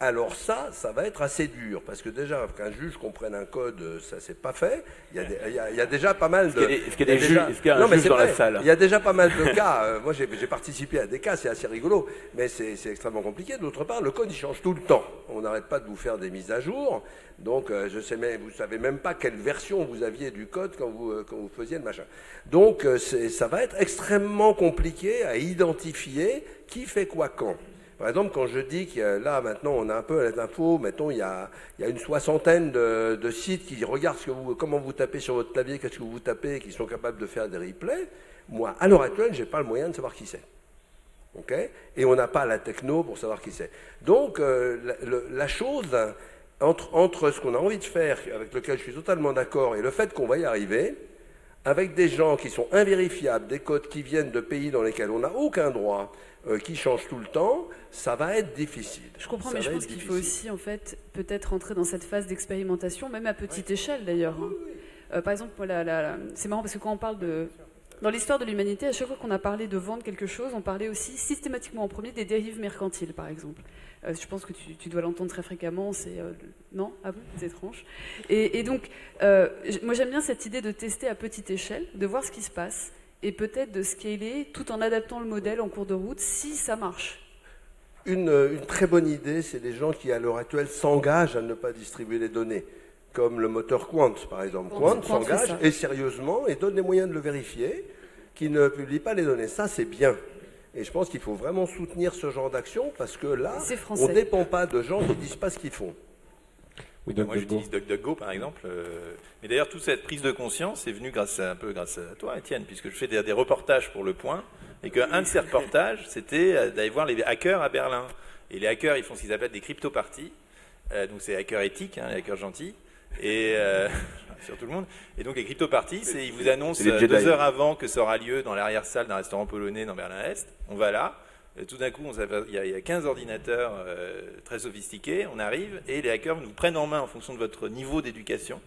Alors ça va être assez dur, parce que déjà, qu'un juge comprenne un code, ça c'est pas fait. Il y a déjà pas mal de... Est-ce qu'il y a un juge dans la salle? Il y a déjà pas mal de cas. Moi, j'ai participé à des cas, c'est assez rigolo, mais c'est extrêmement compliqué. D'autre part, le code, il change tout le temps. On n'arrête pas de vous faire des mises à jour. Donc, vous savez même pas quelle version vous aviez du code quand vous faisiez le machin. Donc, ça va être extrêmement compliqué à identifier qui fait quoi quand. Par exemple, quand je dis que là, maintenant, on a un peu les infos, mettons, il y a une 60aine de sites qui regardent comment vous tapez sur votre clavier, qu'est-ce que vous tapez, et qui sont capables de faire des replays. Moi, à l'heure actuelle, j'ai pas le moyen de savoir qui c'est. Okay? Et on n'a pas la techno pour savoir qui c'est. Donc, la chose, entre ce qu'on a envie de faire, avec lequel je suis totalement d'accord, et le fait qu'on va y arriver, avec des gens qui sont invérifiables, des codes qui viennent de pays dans lesquels on n'a aucun droit, qui changent tout le temps, ça va être difficile. Je comprends, mais je pense qu'il faut aussi, en fait, peut-être entrer dans cette phase d'expérimentation, même à petite échelle d'ailleurs. Hein. Par exemple, c'est marrant parce que quand on parle de... Dans l'histoire de l'humanité, à chaque fois qu'on a parlé de vendre quelque chose, on parlait aussi systématiquement en premier des dérives mercantiles, par exemple. Je pense que tu dois l'entendre très fréquemment, c'est... Non? Ah bon? C'est étrange. Et donc, moi j'aime bien cette idée de tester à petite échelle, de voir ce qui se passe, et peut-être de scaler tout en adaptant le modèle en cours de route, si ça marche. Une très bonne idée, c'est les gens qui, à l'heure actuelle, s'engagent à ne pas distribuer les données. Comme le moteur Quant, par exemple. Quant s'engage, et sérieusement, et donne les moyens de le vérifier, qui ne publie pas les données. Ça, c'est bien. Et je pense qu'il faut vraiment soutenir ce genre d'action, parce que là, on ne dépend pas de gens qui ne disent pas ce qu'ils font. Oui, moi, j'utilise DuckDuckGo, par exemple. Mais d'ailleurs, toute cette prise de conscience est venue un peu grâce à toi, Étienne, puisque je fais des reportages pour Le Point, et qu'un de ces reportages, c'était d'aller voir les hackers à Berlin. Et les hackers, ils font ce qu'ils appellent des crypto-parties. Donc c'est hackers éthiques, hein, les hackers gentils. Et sur tout le monde. Et donc les crypto-parties, ils vous annoncent 2 heures avant que ça aura lieu dans l'arrière-salle d'un restaurant polonais dans Berlin-Est. On va là. Tout d'un coup, il y a 15 ordinateurs très sophistiqués. On arrive et les hackers nous prennent en main en fonction de votre niveau d'éducation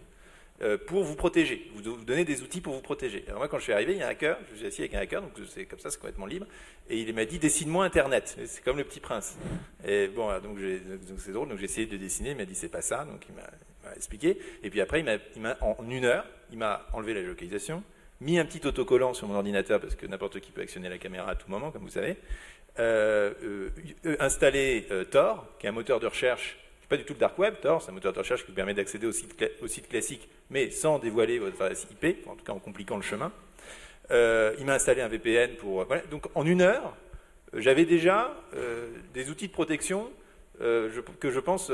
pour vous protéger. Vous donnez des outils pour vous protéger. Alors moi, quand je suis arrivé, il y a un hacker. Je suis assis avec un hacker, donc c'est comme ça, c'est complètement libre. Et il m'a dit, dessine-moi Internet. C'est comme le Petit Prince. Et bon, donc c'est drôle. Donc j'ai essayé de dessiner. Il m'a dit, c'est pas ça. Donc il m'a expliqué. Et puis après, en 1 heure, il m'a enlevé la localisation, mis un petit autocollant sur mon ordinateur parce que n'importe qui peut actionner la caméra à tout moment, comme vous savez. Installer Tor, qui est un moteur de recherche. C'est pas du tout le dark web. Tor, c'est un moteur de recherche qui vous permet d'accéder au site classique, mais sans dévoiler votre adresse IP, en tout cas en compliquant le chemin. Il m'a installé un VPN pour. Voilà. Donc en 1 heure, j'avais déjà des outils de protection que je pense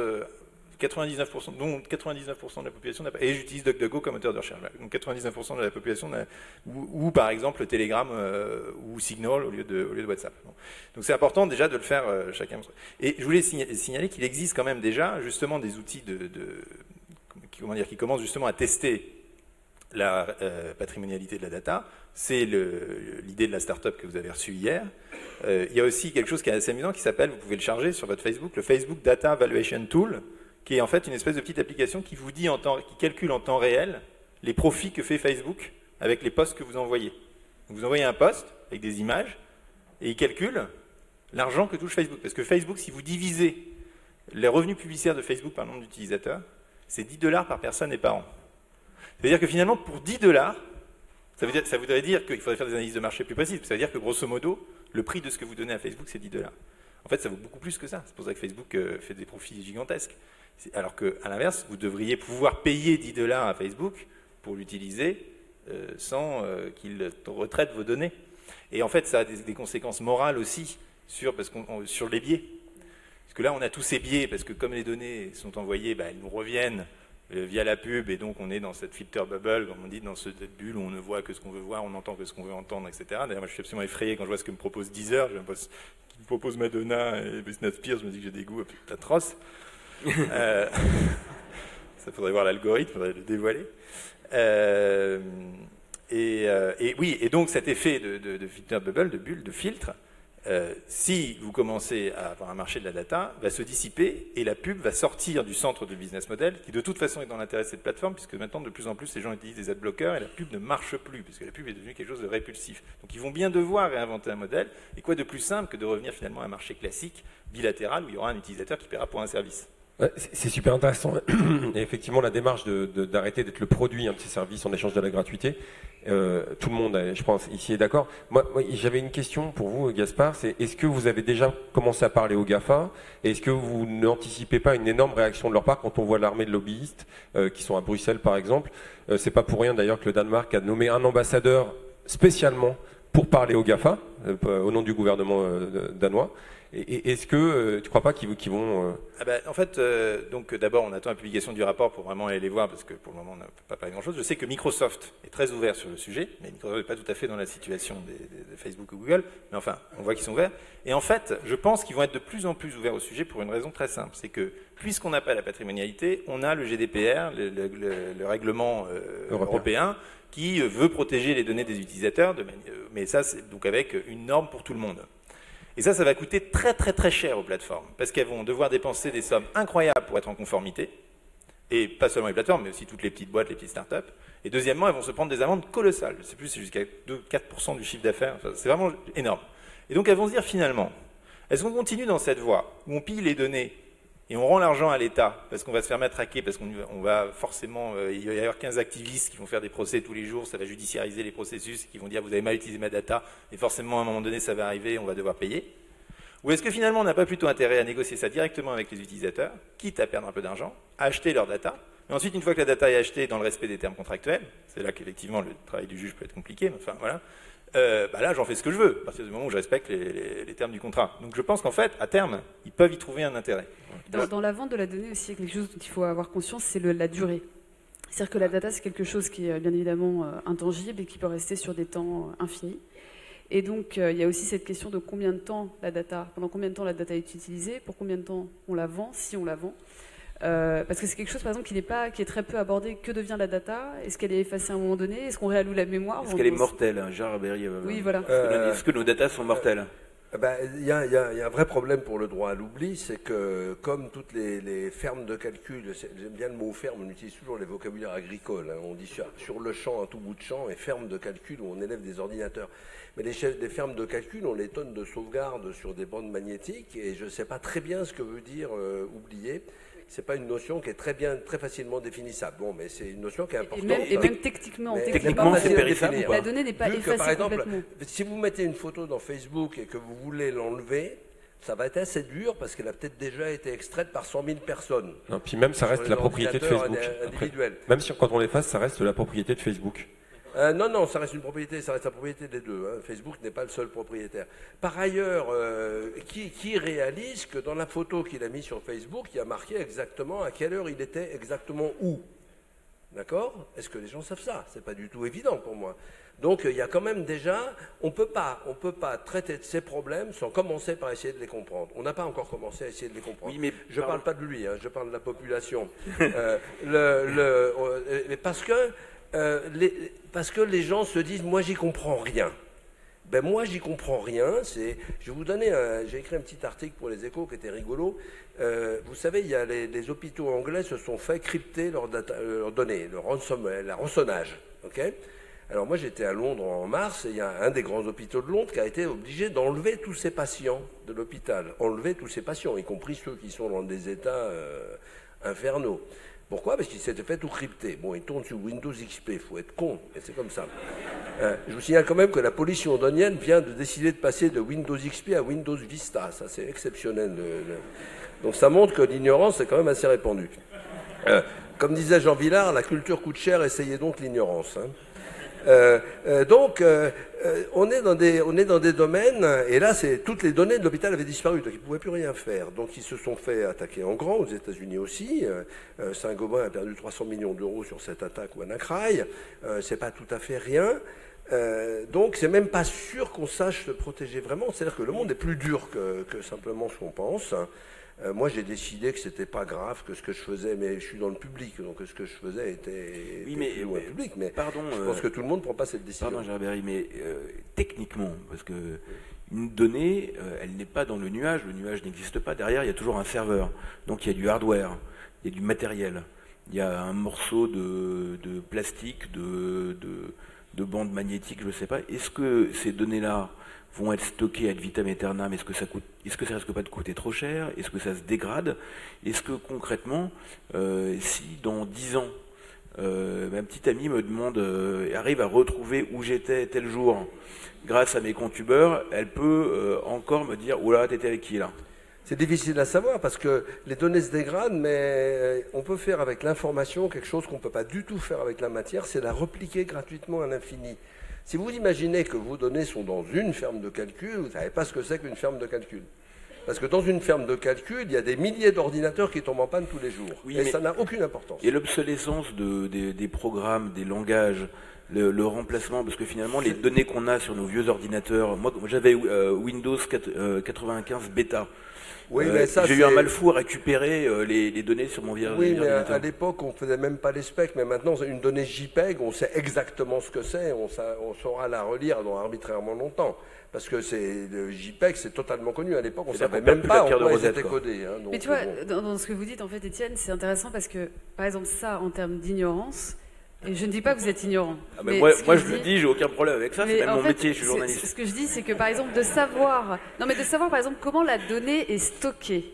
99%, dont 99% de la population n'a pas. Et j'utilise DuckDuckGo comme moteur de recherche. Donc 99% de la population ou par exemple Telegram ou Signal au lieu de WhatsApp. Bon. Donc c'est important déjà de le faire chacun. Et je voulais signaler qu'il existe quand même déjà justement des outils qui commencent justement à tester la patrimonialité de la data. C'est l'idée de la start-up que vous avez reçue hier. Il y a aussi quelque chose qui est assez amusant qui s'appelle, vous pouvez le charger sur votre Facebook, le Facebook Data Valuation Tool, qui est en fait une espèce de petite application qui vous dit qui calcule en temps réel les profits que fait Facebook avec les posts que vous envoyez. Donc vous envoyez un post avec des images et il calcule l'argent que touche Facebook. Parce que Facebook, si vous divisez les revenus publicitaires de Facebook par nombre d'utilisateurs, c'est $10 par personne et par an. C'est-à-dire que finalement, pour $10, ça voudrait dire qu'il faudrait faire des analyses de marché plus précises. Ça veut dire que grosso modo, le prix de ce que vous donnez à Facebook, c'est $10. En fait, ça vaut beaucoup plus que ça. C'est pour ça que Facebook fait des profits gigantesques. Alors qu'à l'inverse, vous devriez pouvoir payer $10 à Facebook pour l'utiliser sans qu'il retraite vos données. Et en fait, ça a des conséquences morales aussi sur les biais. Parce que là, on a tous ces biais, parce que comme les données sont envoyées, elles nous reviennent via la pub, et donc on est dans cette filter bubble, comme on dit, dans cette bulle où on ne voit que ce qu'on veut voir, on n'entend que ce qu'on veut entendre, etc. D'ailleurs, moi, je suis absolument effrayé quand je vois ce que me propose Deezer. Je me propose Madonna et Britney Spears, je me dis que j'ai des goûts atroces. Ça faudrait voir l'algorithme, faudrait le dévoiler. Et donc cet effet de filter bubble, de bulle, de filtre, si vous commencez à avoir un marché de la data, va se dissiper et la pub va sortir du centre de business model, qui de toute façon est dans l'intérêt de cette plateforme, puisque maintenant de plus en plus les gens utilisent des adblockers et la pub ne marche plus, puisque la pub est devenue quelque chose de répulsif. Donc ils vont bien devoir réinventer un modèle, et quoi de plus simple que de revenir finalement à un marché classique, bilatéral, où il y aura un utilisateur qui paiera pour un service. Ouais, c'est super intéressant. Et effectivement, la démarche d'arrêter d'être le produit de ces services en échange de la gratuité, tout le monde, je pense, ici est d'accord. Moi, j'avais une question pour vous, Gaspard, c'est est-ce que vous avez déjà commencé à parler aux GAFA? Et est-ce que vous n'anticipez pas une énorme réaction de leur part quand on voit l'armée de lobbyistes qui sont à Bruxelles, par exemple? C'est pas pour rien d'ailleurs que le Danemark a nommé un ambassadeur spécialement pour parler aux GAFA, au nom du gouvernement danois. Et est-ce que tu ne crois pas qu'ils vont... En fait, donc d'abord, on attend la publication du rapport pour vraiment aller les voir, parce que pour le moment, on ne peut pas parler grand-chose. Je sais que Microsoft est très ouvert sur le sujet, mais Microsoft n'est pas tout à fait dans la situation de Facebook ou Google, mais enfin, on voit qu'ils sont ouverts. Et en fait, je pense qu'ils vont être de plus en plus ouverts au sujet pour une raison très simple, c'est que, puisqu'on n'a pas la patrimonialité, on a le GDPR, le règlement européen, qui veut protéger les données des utilisateurs, mais ça, c'est donc avec une norme pour tout le monde. Et ça va coûter très très très cher aux plateformes, parce qu'elles vont devoir dépenser des sommes incroyables pour être en conformité, et pas seulement les plateformes, mais aussi toutes les petites boîtes, les petites startups. Et deuxièmement, elles vont se prendre des amendes colossales, je ne sais plus, c'est jusqu'à 2-4% du chiffre d'affaires, enfin, c'est vraiment énorme. Et donc elles vont se dire finalement, est-ce qu'on continue dans cette voie, où on pille les données, et on rend l'argent à l'État, parce qu'on va se faire matraquer, parce qu'on va forcément, il va y avoir 15 activistes qui vont faire des procès tous les jours, ça va judiciariser les processus, qui vont dire vous avez mal utilisé ma data, et forcément à un moment donné ça va arriver, on va devoir payer. Ou est-ce que finalement on n'a pas plutôt intérêt à négocier ça directement avec les utilisateurs, quitte à perdre un peu d'argent, à acheter leur data, et ensuite une fois que la data est achetée dans le respect des termes contractuels, c'est là qu'effectivement le travail du juge peut être compliqué, mais enfin voilà, là j'en fais ce que je veux, à partir du moment où je respecte les termes du contrat. Donc je pense qu'en fait, à terme, ils peuvent y trouver un intérêt. Dans la vente de la donnée aussi, il y a quelque chose dont il faut avoir conscience, c'est la durée. C'est-à-dire que la data, c'est quelque chose qui est bien évidemment intangible et qui peut rester sur des temps infinis. Et donc, il y a aussi cette question de combien de temps pendant combien de temps la data est utilisée, pour combien de temps on la vend, si on la vend. Parce que c'est quelque chose, par exemple, qui est très peu abordé. Que devient la data? Est-ce qu'elle est effacée à un moment donné? Est-ce qu'on réalloue la mémoire? Est-ce qu'elle est mortelle, Gérard Berry? Oui, voilà. Est-ce que nos datas sont mortelles? Il y a un vrai problème pour le droit à l'oubli, c'est que comme toutes les fermes de calcul, j'aime bien le mot ferme, on utilise toujours les vocabulaires agricoles, hein, on dit sur le champ, à tout bout de champ, et ferme de calcul où on élève des ordinateurs. Mais les fermes de calcul ont les tonnes de sauvegarde sur des bandes magnétiques, et je ne sais pas très bien ce que veut dire oublier. C'est pas une notion qui est très facilement définissable. Bon, mais c'est une notion qui est importante. Et même techniquement, c'est périssable ou pas? La donnée n'est pas effacée par exemple, complètement. Si vous mettez une photo dans Facebook et que vous voulez l'enlever, ça va être assez dur parce qu'elle a peut-être déjà été extraite par 100 000 personnes. Non, puis même ça reste la propriété de Facebook. Après, même si quand on l'efface, ça reste la propriété de Facebook. Non, ça reste une propriété, ça reste la propriété des deux. Hein. Facebook n'est pas le seul propriétaire. Par ailleurs, qui réalise que dans la photo qu'il a mise sur Facebook, il y a marqué exactement à quelle heure il était exactement où? D'accord? Est-ce que les gens savent ça? C'est pas du tout évident pour moi. Donc il y a quand même déjà, on peut pas traiter de ces problèmes sans commencer par essayer de les comprendre. On n'a pas encore commencé à essayer de les comprendre. Oui, mais je parle pas de lui, hein, je parle de la population. Parce que les gens se disent, moi j'y comprends rien. Ben moi j'y comprends rien. Je vais vous donner, j'ai écrit un petit article pour les Échos qui était rigolo. Vous savez, il y a les hôpitaux anglais se sont fait crypter leurs données, le rançonnage. Okay. Alors moi j'étais à Londres en mars et il y a un des grands hôpitaux de Londres qui a été obligé d'enlever tous ses patients de l'hôpital, enlever tous ses patients, y compris ceux qui sont dans des états infernaux. Pourquoi? Parce qu'il s'était fait tout crypter. Bon, il tourne sur Windows XP, il faut être con, mais c'est comme ça. Je vous signale quand même que la police londonienne vient de décider de passer de Windows XP à Windows Vista. Ça, c'est exceptionnel. Donc ça montre que l'ignorance est quand même assez répandue. Comme disait Jean Villard, la culture coûte cher, essayez donc l'ignorance. Hein. On est dans des domaines, et là, toutes les données de l'hôpital avaient disparu, donc ils ne pouvaient plus rien faire. Donc ils se sont fait attaquer en grand, aux États-Unis aussi. Saint-Gobain a perdu 300 millions d'euros sur cette attaque WannaCry. C'est pas tout à fait rien. Donc c'est même pas sûr qu'on sache se protéger vraiment. C'est-à-dire que le monde est plus dur que simplement ce qu'on pense. Moi, j'ai décidé que c'était pas grave que ce que je faisais, mais je suis dans le public, donc ce que je faisais était plus loin public. Mais pardon, je pense que tout le monde ne prend pas cette décision. Pardon, Gérard Berry, mais techniquement, parce que une donnée, elle n'est pas dans le nuage n'existe pas. Derrière, il y a toujours un serveur. Donc il y a du hardware, il y a du matériel, il y a un morceau de plastique, de bande magnétique, je ne sais pas. Est-ce que ces données-là vont être stockées ad vitam aeternam? Est-ce que ça risque pas de coûter trop cher? Est-ce que ça se dégrade? Est-ce que concrètement, si dans 10 ans, ma petite amie me demande, arrive à retrouver où j'étais tel jour, grâce à mes comptubeurs, elle peut encore me dire, oula, t'étais avec qui là? C'est difficile à savoir parce que les données se dégradent, mais on peut faire avec l'information quelque chose qu'on ne peut pas du tout faire avec la matière, c'est la repliquer gratuitement à l'infini. Si vous imaginez que vos données sont dans une ferme de calcul, vous ne savez pas ce que c'est qu'une ferme de calcul. Parce que dans une ferme de calcul, il y a des milliers d'ordinateurs qui tombent en panne tous les jours. Oui, et ça n'a aucune importance. Et l'obsolescence des programmes, des langages, le remplacement, parce que finalement, les données qu'on a sur nos vieux ordinateurs, moi j'avais Windows 95 bêta. Oui, j'ai eu un mal fou à récupérer les données sur mon vieux ordinateur. Oui, mais à l'époque, on ne faisait même pas les specs, mais maintenant, une donnée JPEG, on sait exactement ce que c'est, on saura la relire dans arbitrairement longtemps. Parce que le JPEG, c'est totalement connu. À l'époque, on ne savait même pas en quoi ils étaient codés. Hein, donc, mais tu vois, dans ce que vous dites, en fait, Étienne, c'est intéressant parce que, par exemple, ça, en termes d'ignorance, et je ne dis pas que vous êtes ignorant. Ah ben moi je le dis, j'ai aucun problème avec ça, c'est même mon métier, je suis journaliste. Ce que je dis, c'est que par exemple, de savoir par exemple comment la donnée est stockée.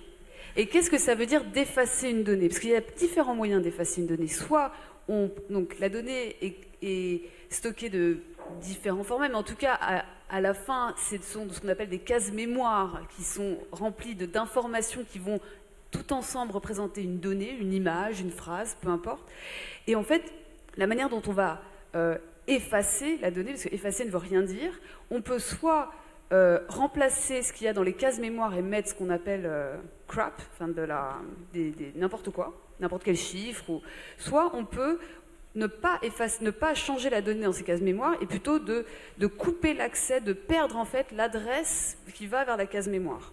Et qu'est-ce que ça veut dire d'effacer une donnée? Parce qu'il y a différents moyens d'effacer une donnée. Soit donc la donnée est stockée de différents formats, mais en tout cas, à la fin, ce sont ce qu'on appelle des cases mémoire qui sont remplies d'informations qui vont tout ensemble représenter une donnée, une image, une phrase, peu importe. Et en fait, la manière dont on va effacer la donnée, parce que effacer ne veut rien dire, on peut soit remplacer ce qu'il y a dans les cases mémoire et mettre ce qu'on appelle crap, enfin n'importe quoi, n'importe quel chiffre, soit on peut ne pas changer la donnée dans ces cases mémoire et plutôt de couper l'accès, de perdre en fait l'adresse qui va vers la case mémoire.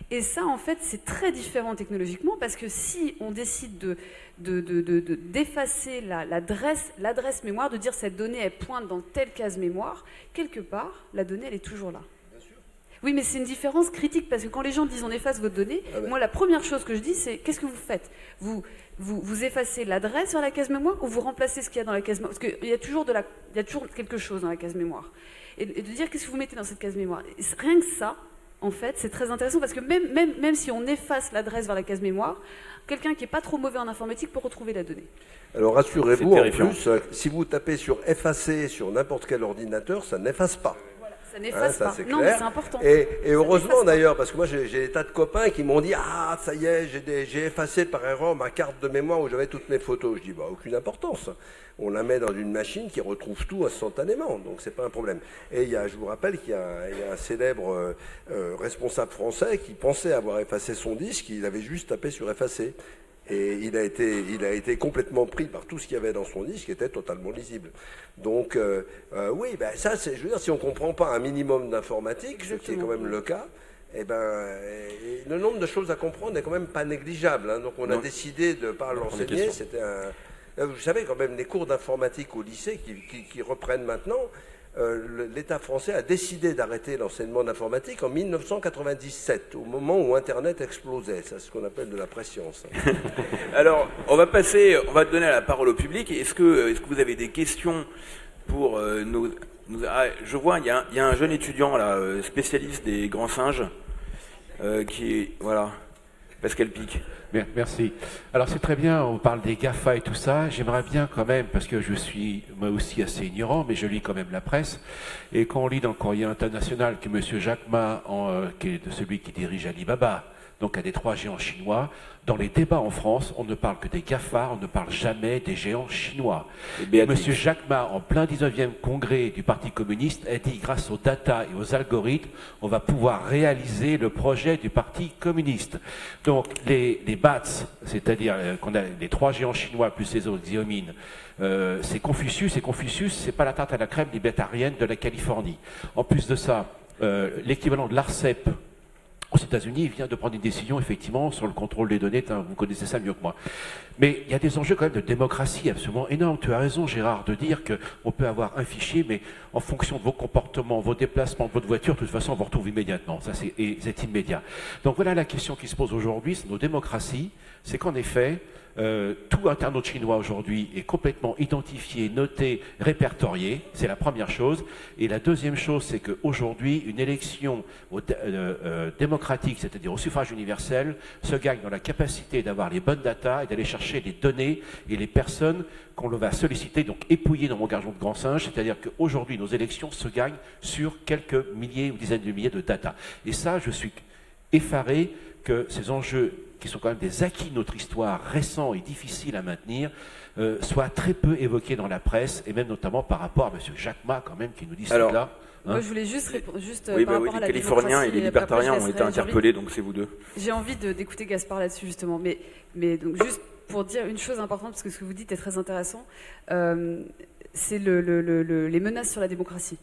Et ça, en fait, c'est très différent technologiquement parce que si on décide d'effacer l'adresse mémoire, de dire cette donnée elle pointe dans telle case mémoire, quelque part, la donnée elle est toujours là. Oui, mais c'est une différence critique parce que quand les gens disent on efface votre donnée, moi la première chose que je dis c'est qu'est-ce que vous faites ? Vous effacez l'adresse sur la case mémoire ou vous remplacez ce qu'il y a dans la case mémoire ? Parce qu'il y a toujours quelque chose dans la case mémoire. Et de dire qu'est-ce que vous mettez dans cette case mémoire ? Et rien que ça, en fait, c'est très intéressant parce que même si on efface l'adresse vers la case mémoire, quelqu'un qui n'est pas trop mauvais en informatique peut retrouver la donnée. Alors rassurez-vous, en plus, si vous tapez sur effacer sur n'importe quel ordinateur, ça n'efface pas. Ça n'efface pas. C'est non, mais c'est important. Et heureusement d'ailleurs, parce que moi j'ai des tas de copains qui m'ont dit « Ah, ça y est, j'ai effacé par erreur ma carte de mémoire où j'avais toutes mes photos. » Je dis « Bah, aucune importance. On la met dans une machine qui retrouve tout instantanément, donc c'est pas un problème. » Et je vous rappelle qu'il y a un célèbre responsable français qui pensait avoir effacé son disque, il avait juste tapé sur « effacer ». Et il a été complètement pris par tout ce qu'il y avait dans son disque qui était totalement lisible. Donc, oui, ben ça, je veux dire, si on ne comprend pas un minimum d'informatique, ce qui est quand même le cas, eh ben, le nombre de choses à comprendre n'est quand même pas négligeable. Hein. Donc, on a décidé de ne pas l'enseigner. Vous savez, quand même, les cours d'informatique au lycée qui reprennent maintenant, l'État français a décidé d'arrêter l'enseignement d'informatique en 1997, au moment où Internet explosait. C'est ce qu'on appelle de la prescience. Alors, on va donner la parole au public. Est-ce que vous avez des questions pour nous je vois, il y a un jeune étudiant là, spécialiste des grands singes, voilà, Pascal Pic. Bien, merci. Alors c'est très bien, on parle des GAFA et tout ça. J'aimerais bien quand même, parce que je suis moi aussi assez ignorant, mais je lis quand même la presse. Et quand on lit dans le Courrier International que M. Jack Ma, qui est celui qui dirige Alibaba, donc un des 3 géants chinois, dans les débats en France, on ne parle que des GAFA, on ne parle jamais des géants chinois. M. Jack Ma, en plein 19e congrès du Parti communiste, a dit grâce aux data et aux algorithmes, on va pouvoir réaliser le projet du Parti communiste. Donc les BATS, c'est-à-dire qu'on a les 3 géants chinois plus les autres Xiaomi, c'est Confucius, et Confucius, c'est pas la tarte à la crème libertarienne de la Californie. En plus de ça, l'équivalent de l'ARCEP, aux États-Unis, vient de prendre une décision, effectivement, sur le contrôle des données. Vous connaissez ça mieux que moi. Mais il y a des enjeux quand même de démocratie absolument énormes. Tu as raison, Gérard, de dire qu'on peut avoir un fichier, mais en fonction de vos comportements, vos déplacements, de votre voiture, de toute façon, on vous retrouve immédiatement. Ça, c'est immédiat. Donc voilà la question qui se pose aujourd'hui, c'est nos démocraties. C'est qu'en effet, tout internaute chinois aujourd'hui est complètement identifié, noté, répertorié. C'est la première chose. Et la deuxième chose, c'est qu'aujourd'hui, une élection démocratique, c'est-à-dire au suffrage universel, se gagne dans la capacité d'avoir les bonnes datas et d'aller chercher les données et les personnes qu'on va solliciter, donc épouiller dans mon garçon de grand singe. C'est-à-dire qu'aujourd'hui, nos élections se gagnent sur quelques milliers ou dizaines de milliers de datas. Et ça, je suis effaré que ces enjeux, qui sont quand même des acquis de notre histoire récents et difficiles à maintenir, soient très peu évoqués dans la presse, et même notamment par rapport à M. Jack Ma, quand même, qui nous dit cela. Moi, je voulais juste répondre oui, par rapport à la Californiens et les libertariens ont été interpellés, donc c'est vous deux. J'ai envie d'écouter Gaspard là-dessus, justement. Mais donc, juste pour dire une chose importante, parce que ce que vous dites est très intéressant, c'est les menaces sur la démocratie.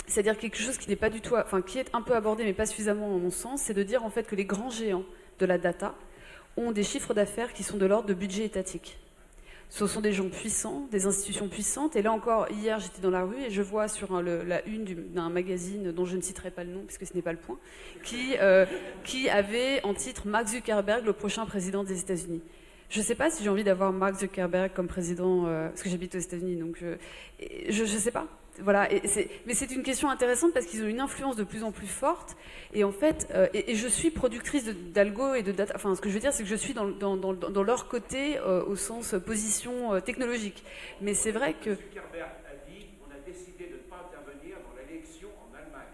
C'est-à-dire quelque chose qui n'est pas du tout, qui est un peu abordé, mais pas suffisamment dans mon sens, c'est de dire en fait que les grands géants de la data ont des chiffres d'affaires qui sont de l'ordre de budget étatique. Ce sont des gens puissants, des institutions puissantes. Et là encore, hier, j'étais dans la rue et je vois sur la une d'un magazine dont je ne citerai pas le nom, puisque ce n'est pas le point, qui avait en titre Mark Zuckerberg, le prochain président des États-Unis. Je ne sais pas si j'ai envie d'avoir Mark Zuckerberg comme président, parce que j'habite aux États-Unis, donc je ne sais pas. Voilà, mais c'est une question intéressante parce qu'ils ont une influence de plus en plus forte. Et en fait, et je suis productrice d'algo et de data. Enfin, ce que je veux dire, c'est que je suis dans leur côté au sens position technologique. Mais c'est vrai que. Zuckerberg a dit on a décidé de ne pas intervenir dans l'élection en Allemagne.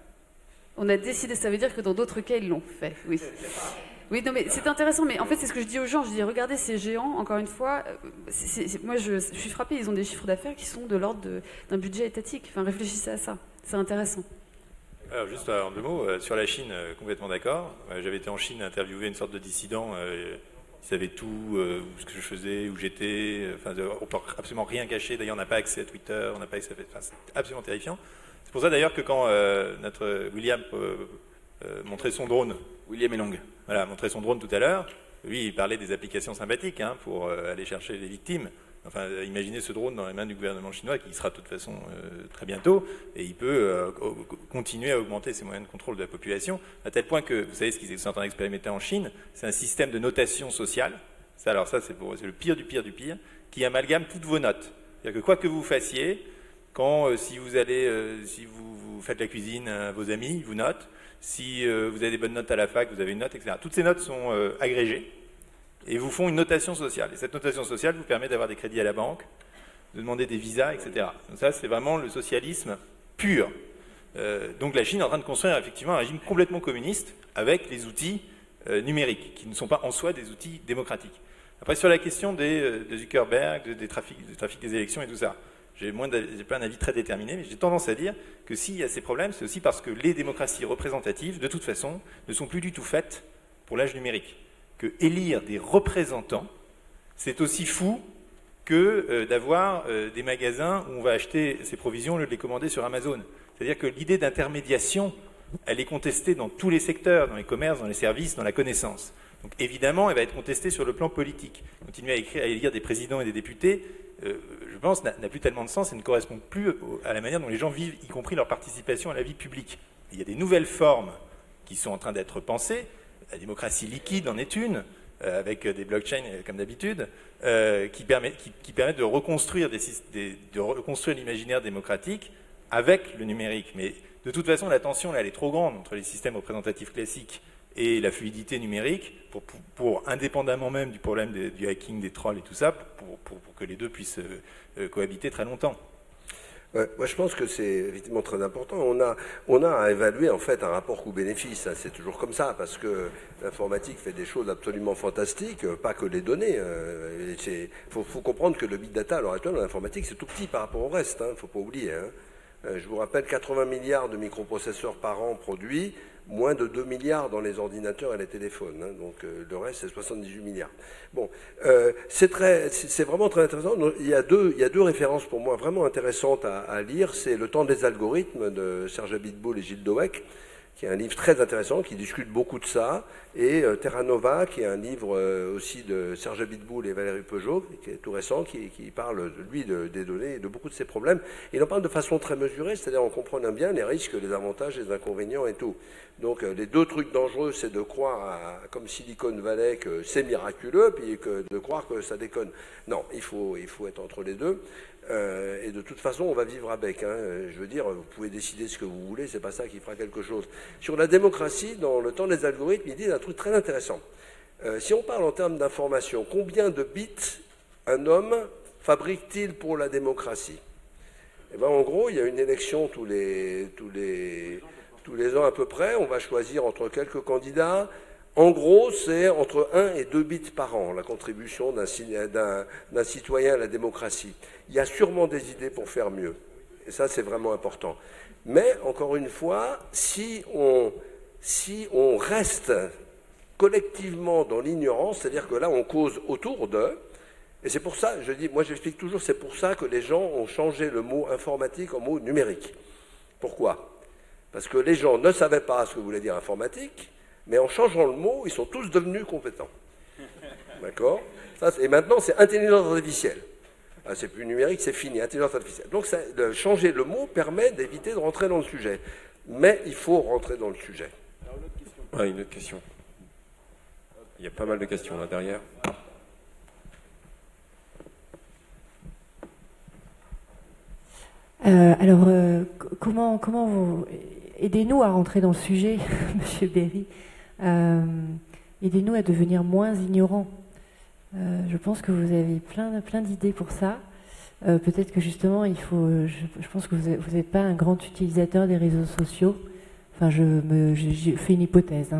On a décidé, ça veut dire que dans d'autres cas, ils l'ont fait, oui. Oui, non, mais c'est intéressant, mais en fait, c'est ce que je dis aux gens. Je dis, regardez ces géants, encore une fois, moi, je suis frappée, ils ont des chiffres d'affaires qui sont de l'ordre d'un budget étatique. Enfin, réfléchissez à ça, c'est intéressant. Alors, juste en 2 mots, sur la Chine, complètement d'accord. J'avais été en Chine interviewer une sorte de dissident ils savaient tout, ce que je faisais, où j'étais, enfin, on peut absolument rien cacher. D'ailleurs, on n'a pas accès à Twitter, on n'a pas accès à... c'est absolument terrifiant. C'est pour ça d'ailleurs que quand notre William montrait son drone, William Elong, voilà, montrait son drone tout à l'heure, lui, il parlait des applications sympathiques hein, pour aller chercher les victimes. Enfin, imaginez ce drone dans les mains du gouvernement chinois, qui sera de toute façon très bientôt, et il peut continuer à augmenter ses moyens de contrôle de la population, à tel point que, vous savez ce qu'ils sont en train d'expérimenter en Chine, c'est un système de notation sociale, alors ça c'est le pire du pire du pire, qui amalgame toutes vos notes. C'est-à-dire que quoi que vous fassiez, quand, si vous faites la cuisine à vos amis, ils vous notent, si vous avez des bonnes notes à la fac, vous avez une note, etc. Toutes ces notes sont agrégées, et vous font une notation sociale. Et cette notation sociale vous permet d'avoir des crédits à la banque, de demander des visas, etc. Donc ça, c'est vraiment le socialisme pur. Donc la Chine est en train de construire effectivement un régime complètement communiste avec les outils numériques, qui ne sont pas en soi des outils démocratiques. Après, sur la question de Zuckerberg, des trafics des élections et tout ça, j'ai pas un avis très déterminé, mais j'ai tendance à dire que s'il y a ces problèmes, c'est aussi parce que les démocraties représentatives, de toute façon, ne sont plus du tout faites pour l'âge numérique. Que élire des représentants, c'est aussi fou que d'avoir des magasins où on va acheter ses provisions au lieu de les commander sur Amazon. C'est-à-dire que l'idée d'intermédiation, elle est contestée dans tous les secteurs, dans les commerces, dans les services, dans la connaissance. Donc évidemment, elle va être contestée sur le plan politique. Continuer à élire des présidents et des députés, je pense, n'a plus tellement de sens et ne correspond plus à la manière dont les gens vivent, y compris leur participation à la vie publique. Et il y a des nouvelles formes qui sont en train d'être pensées. La démocratie liquide en est une, avec des blockchains comme d'habitude, qui permettent de reconstruire l'imaginaire démocratique avec le numérique. Mais de toute façon, la tension là, elle est trop grande entre les systèmes représentatifs classiques et la fluidité numérique, pour indépendamment même du problème du hacking, des trolls et tout ça, pour que les deux puissent cohabiter très longtemps. Ouais, moi je pense que c'est effectivement très important. On a à évaluer en fait un rapport coût-bénéfice. C'est toujours comme ça, parce que l'informatique fait des choses absolument fantastiques, pas que les données. Il faut comprendre que le big data à l'heure actuelle en informatique, c'est tout petit par rapport au reste. Il ne faut pas oublier. Je vous rappelle 80 milliards de microprocesseurs par an produits, moins de 2 milliards dans les ordinateurs et les téléphones. Donc le reste, c'est 78 milliards. Bon, c'est vraiment très intéressant. Il y a deux références pour moi vraiment intéressantes à lire. C'est Le temps des algorithmes de Serge Abitboul et Gilles Dowek, qui est un livre très intéressant, qui discute beaucoup de ça, et Terra Nova, qui est un livre aussi de Serge Abitboul et Valérie Peugeot, qui est tout récent, qui parle, lui, des données et de beaucoup de ces problèmes. Il en parle de façon très mesurée, c'est-à-dire en comprenant bien les risques, les avantages, les inconvénients et tout. Donc les deux trucs dangereux, c'est de croire, comme Silicon Valley, que c'est miraculeux, puis de croire que ça déconne. Non, il faut être entre les deux. Et de toute façon, on va vivre avec. Je veux dire, vous pouvez décider ce que vous voulez, c'est pas ça qui fera quelque chose. Sur la démocratie, dans Le temps des algorithmes, il dit un truc très intéressant. Si on parle en termes d'information, combien de bits un homme fabrique-t-il pour la démocratie? Eh ben, en gros, il y a une élection tous les ans à peu près. On va choisir entre quelques candidats. En gros, c'est entre 1 et 2 bits par an, la contribution d'un citoyen à la démocratie. Il y a sûrement des idées pour faire mieux. Et ça, c'est vraiment important. Mais, encore une fois, si on reste collectivement dans l'ignorance, c'est-à-dire que là, on cause autour d'eux, et c'est pour ça, moi j'explique toujours, c'est pour ça que les gens ont changé le mot informatique en mot numérique. Pourquoi? Parce que les gens ne savaient pas ce que voulait dire informatique, mais en changeant le mot, ils sont tous devenus compétents. D'accord? Et maintenant, c'est intelligence artificielle. C'est plus numérique, c'est fini, intelligence artificielle. Donc, changer le mot permet d'éviter de rentrer dans le sujet. Mais il faut rentrer dans le sujet. Alors, une autre question. Une autre question. Il y a pas mal de questions là derrière. Comment vous... Aidez-nous à rentrer dans le sujet, Monsieur Berry. Aidez-nous à devenir moins ignorants. Je pense que vous avez plein d'idées pour ça. Peut-être que justement, il faut. Je pense que vous n'êtes pas un grand utilisateur des réseaux sociaux. Enfin, je fais une hypothèse.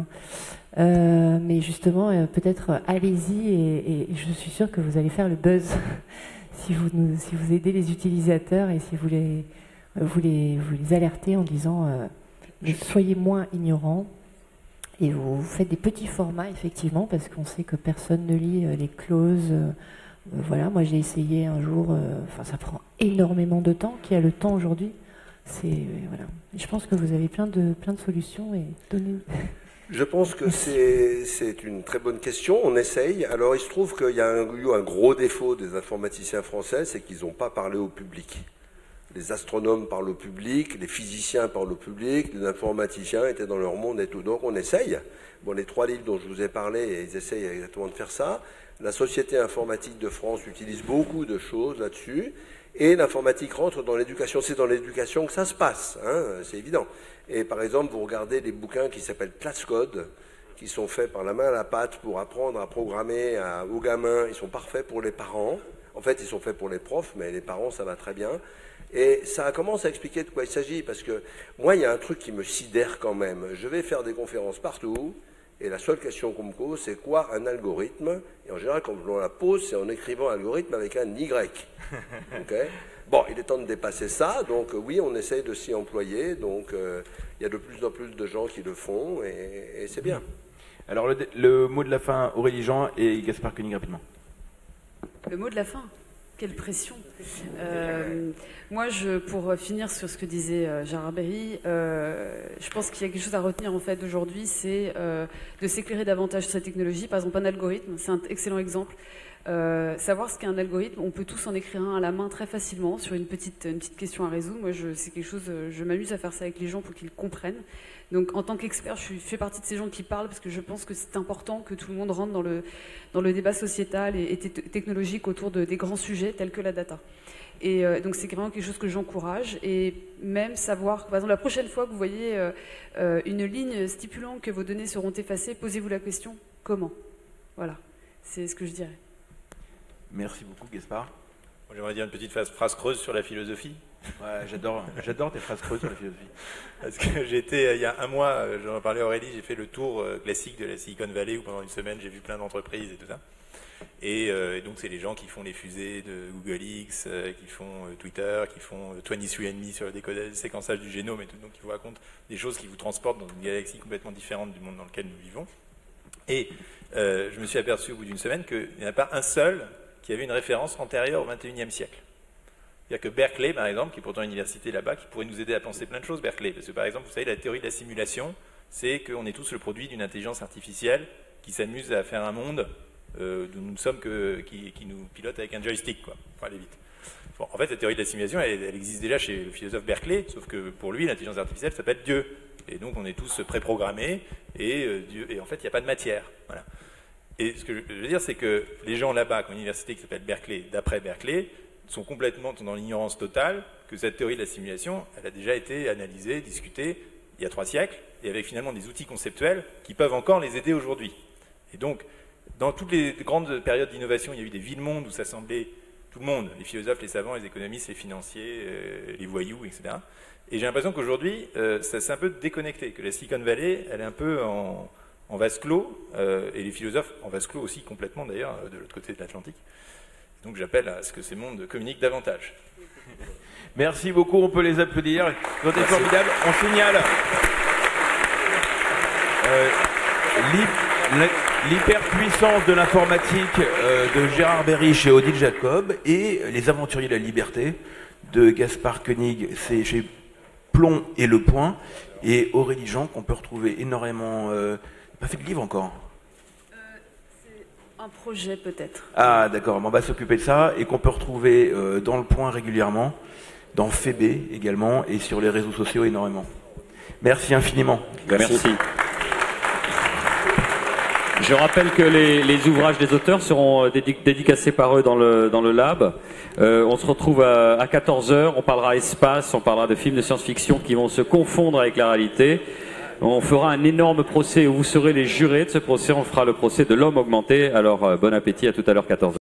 Mais justement, peut-être allez-y et je suis sûre que vous allez faire le buzz si vous aidez les utilisateurs et si vous les alertez en disant soyez moins ignorants. Et vous faites des petits formats, effectivement, parce qu'on sait que personne ne lit les clauses. Voilà, moi j'ai essayé un jour, ça prend énormément de temps. Qui a le temps aujourd'hui? Voilà. Et je pense que vous avez plein de solutions et donnez. Je pense que c'est une très bonne question, on essaye. Alors il se trouve qu'il y a eu un gros défaut des informaticiens français, c'est qu'ils n'ont pas parlé au public. Les astronomes parlent au public, les physiciens parlent au public, les informaticiens étaient dans leur monde et tout. Donc on essaye. Bon, les 3 livres dont je vous ai parlé, ils essayent exactement de faire ça. La Société informatique de France utilise beaucoup de choses là-dessus. Et l'informatique rentre dans l'éducation. C'est dans l'éducation que ça se passe, hein, c'est évident. Et par exemple, vous regardez des bouquins qui s'appellent Class Code, qui sont faits par la main à la pâte pour apprendre à programmer aux gamins. Ils sont parfaits pour les parents. En fait, ils sont faits pour les profs, mais les parents, ça va très bien. Et ça commence à expliquer de quoi il s'agit, parce que moi, il y a un truc qui me sidère quand même. Je vais faire des conférences partout, et la seule question qu'on me pose, c'est quoi un algorithme? Et en général, quand on la pose, c'est en écrivant algorithme avec un Y. Okay. Bon, il est temps de dépasser ça, donc oui, on essaye de s'y employer, donc il y a de plus en plus de gens qui le font, et c'est bien. Alors le mot de la fin, Aurélie Jean et Gaspard Koenig rapidement. Le mot de la fin? Quelle pression. Moi, pour finir sur ce que disait Gérard Berry, je pense qu'il y a quelque chose à retenir en fait aujourd'hui, c'est de s'éclairer davantage sur cette technologie. Par exemple, un algorithme, c'est un excellent exemple. Savoir ce qu'est un algorithme, on peut tous en écrire un à la main très facilement sur une petite question à résoudre. Moi, c'est quelque chose, je m'amuse à faire ça avec les gens pour qu'ils comprennent. Donc, en tant qu'expert, je fais partie de ces gens qui parlent parce que je pense que c'est important que tout le monde rentre dans le débat sociétal et technologique autour des grands sujets tels que la data. Et donc, c'est vraiment quelque chose que j'encourage. Et même savoir, par exemple, la prochaine fois que vous voyez une ligne stipulant que vos données seront effacées, posez-vous la question, comment? Voilà, c'est ce que je dirais. Merci beaucoup, Gaspard. J'aimerais dire une petite phrase creuse sur la philosophie. Ouais, j'adore tes phrases creuses sur la philosophie. Parce que j'étais, il y a un mois, j'en parlais à Aurélie, j'ai fait le tour classique de la Silicon Valley où pendant une semaine j'ai vu plein d'entreprises et tout ça. Et donc c'est les gens qui font les fusées de Google X, qui font Twitter, qui font 23andMe sur le décodage, le séquençage du génome et tout, donc qui vous racontent des choses qui vous transportent dans une galaxie complètement différente du monde dans lequel nous vivons. Et je me suis aperçu au bout d'une semaine qu'il n'y en a pas un seul qui avait une référence antérieure au XXIe siècle. C'est-à-dire que Berkeley, par exemple, qui est pourtant une université là-bas, qui pourrait nous aider à penser plein de choses, Berkeley. Parce que, par exemple, vous savez, la théorie de la simulation, c'est qu'on est tous le produit d'une intelligence artificielle qui s'amuse à faire un monde dont nous ne sommes qui nous pilote avec un joystick, quoi, pour aller vite. Bon, en fait, cette théorie de la simulation, elle existe déjà chez le philosophe Berkeley, sauf que pour lui, l'intelligence artificielle s'appelle Dieu. Et donc, on est tous préprogrammés, et en fait, il n'y a pas de matière. Voilà. Et ce que je veux dire, c'est que les gens là-bas, qui ont une université qui s'appelle Berkeley, d'après Berkeley, sont complètement dans l'ignorance totale que cette théorie de la simulation, elle a déjà été analysée, discutée il y a 3 siècles, et avec finalement des outils conceptuels qui peuvent encore les aider aujourd'hui. Et donc, dans toutes les grandes périodes d'innovation, il y a eu des villes-mondes où s'assemblaient tout le monde, les philosophes, les savants, les économistes, les financiers, les voyous, etc. Et j'ai l'impression qu'aujourd'hui, ça s'est un peu déconnecté, que la Silicon Valley, elle est un peu en vase clos, et les philosophes en vase clos aussi complètement d'ailleurs, de l'autre côté de l'Atlantique. Donc j'appelle à ce que ces mondes communiquent davantage. Merci beaucoup, on peut les applaudir. C'était formidable. On signale l'hyperpuissance de l'informatique de Gérard Berry chez Odile Jacob et Les Aventuriers de la Liberté de Gaspard Koenig, c'est chez Plomb et Le Point, et Aurélie Jean qu'on peut retrouver énormément. Pas fait de livre encore. Un projet peut-être. Ah d'accord, on va s'occuper de ça et qu'on peut retrouver dans Le Point régulièrement, dans Phébé également et sur les réseaux sociaux énormément. Merci infiniment. Merci. Je rappelle que les ouvrages des auteurs seront dédicacés par eux dans le lab. On se retrouve à 14h, on parlera espace, on parlera de films de science-fiction qui vont se confondre avec la réalité. On fera un énorme procès où vous serez les jurés de ce procès. On fera le procès de l'homme augmenté. Alors, bon appétit, à tout à l'heure, 14h.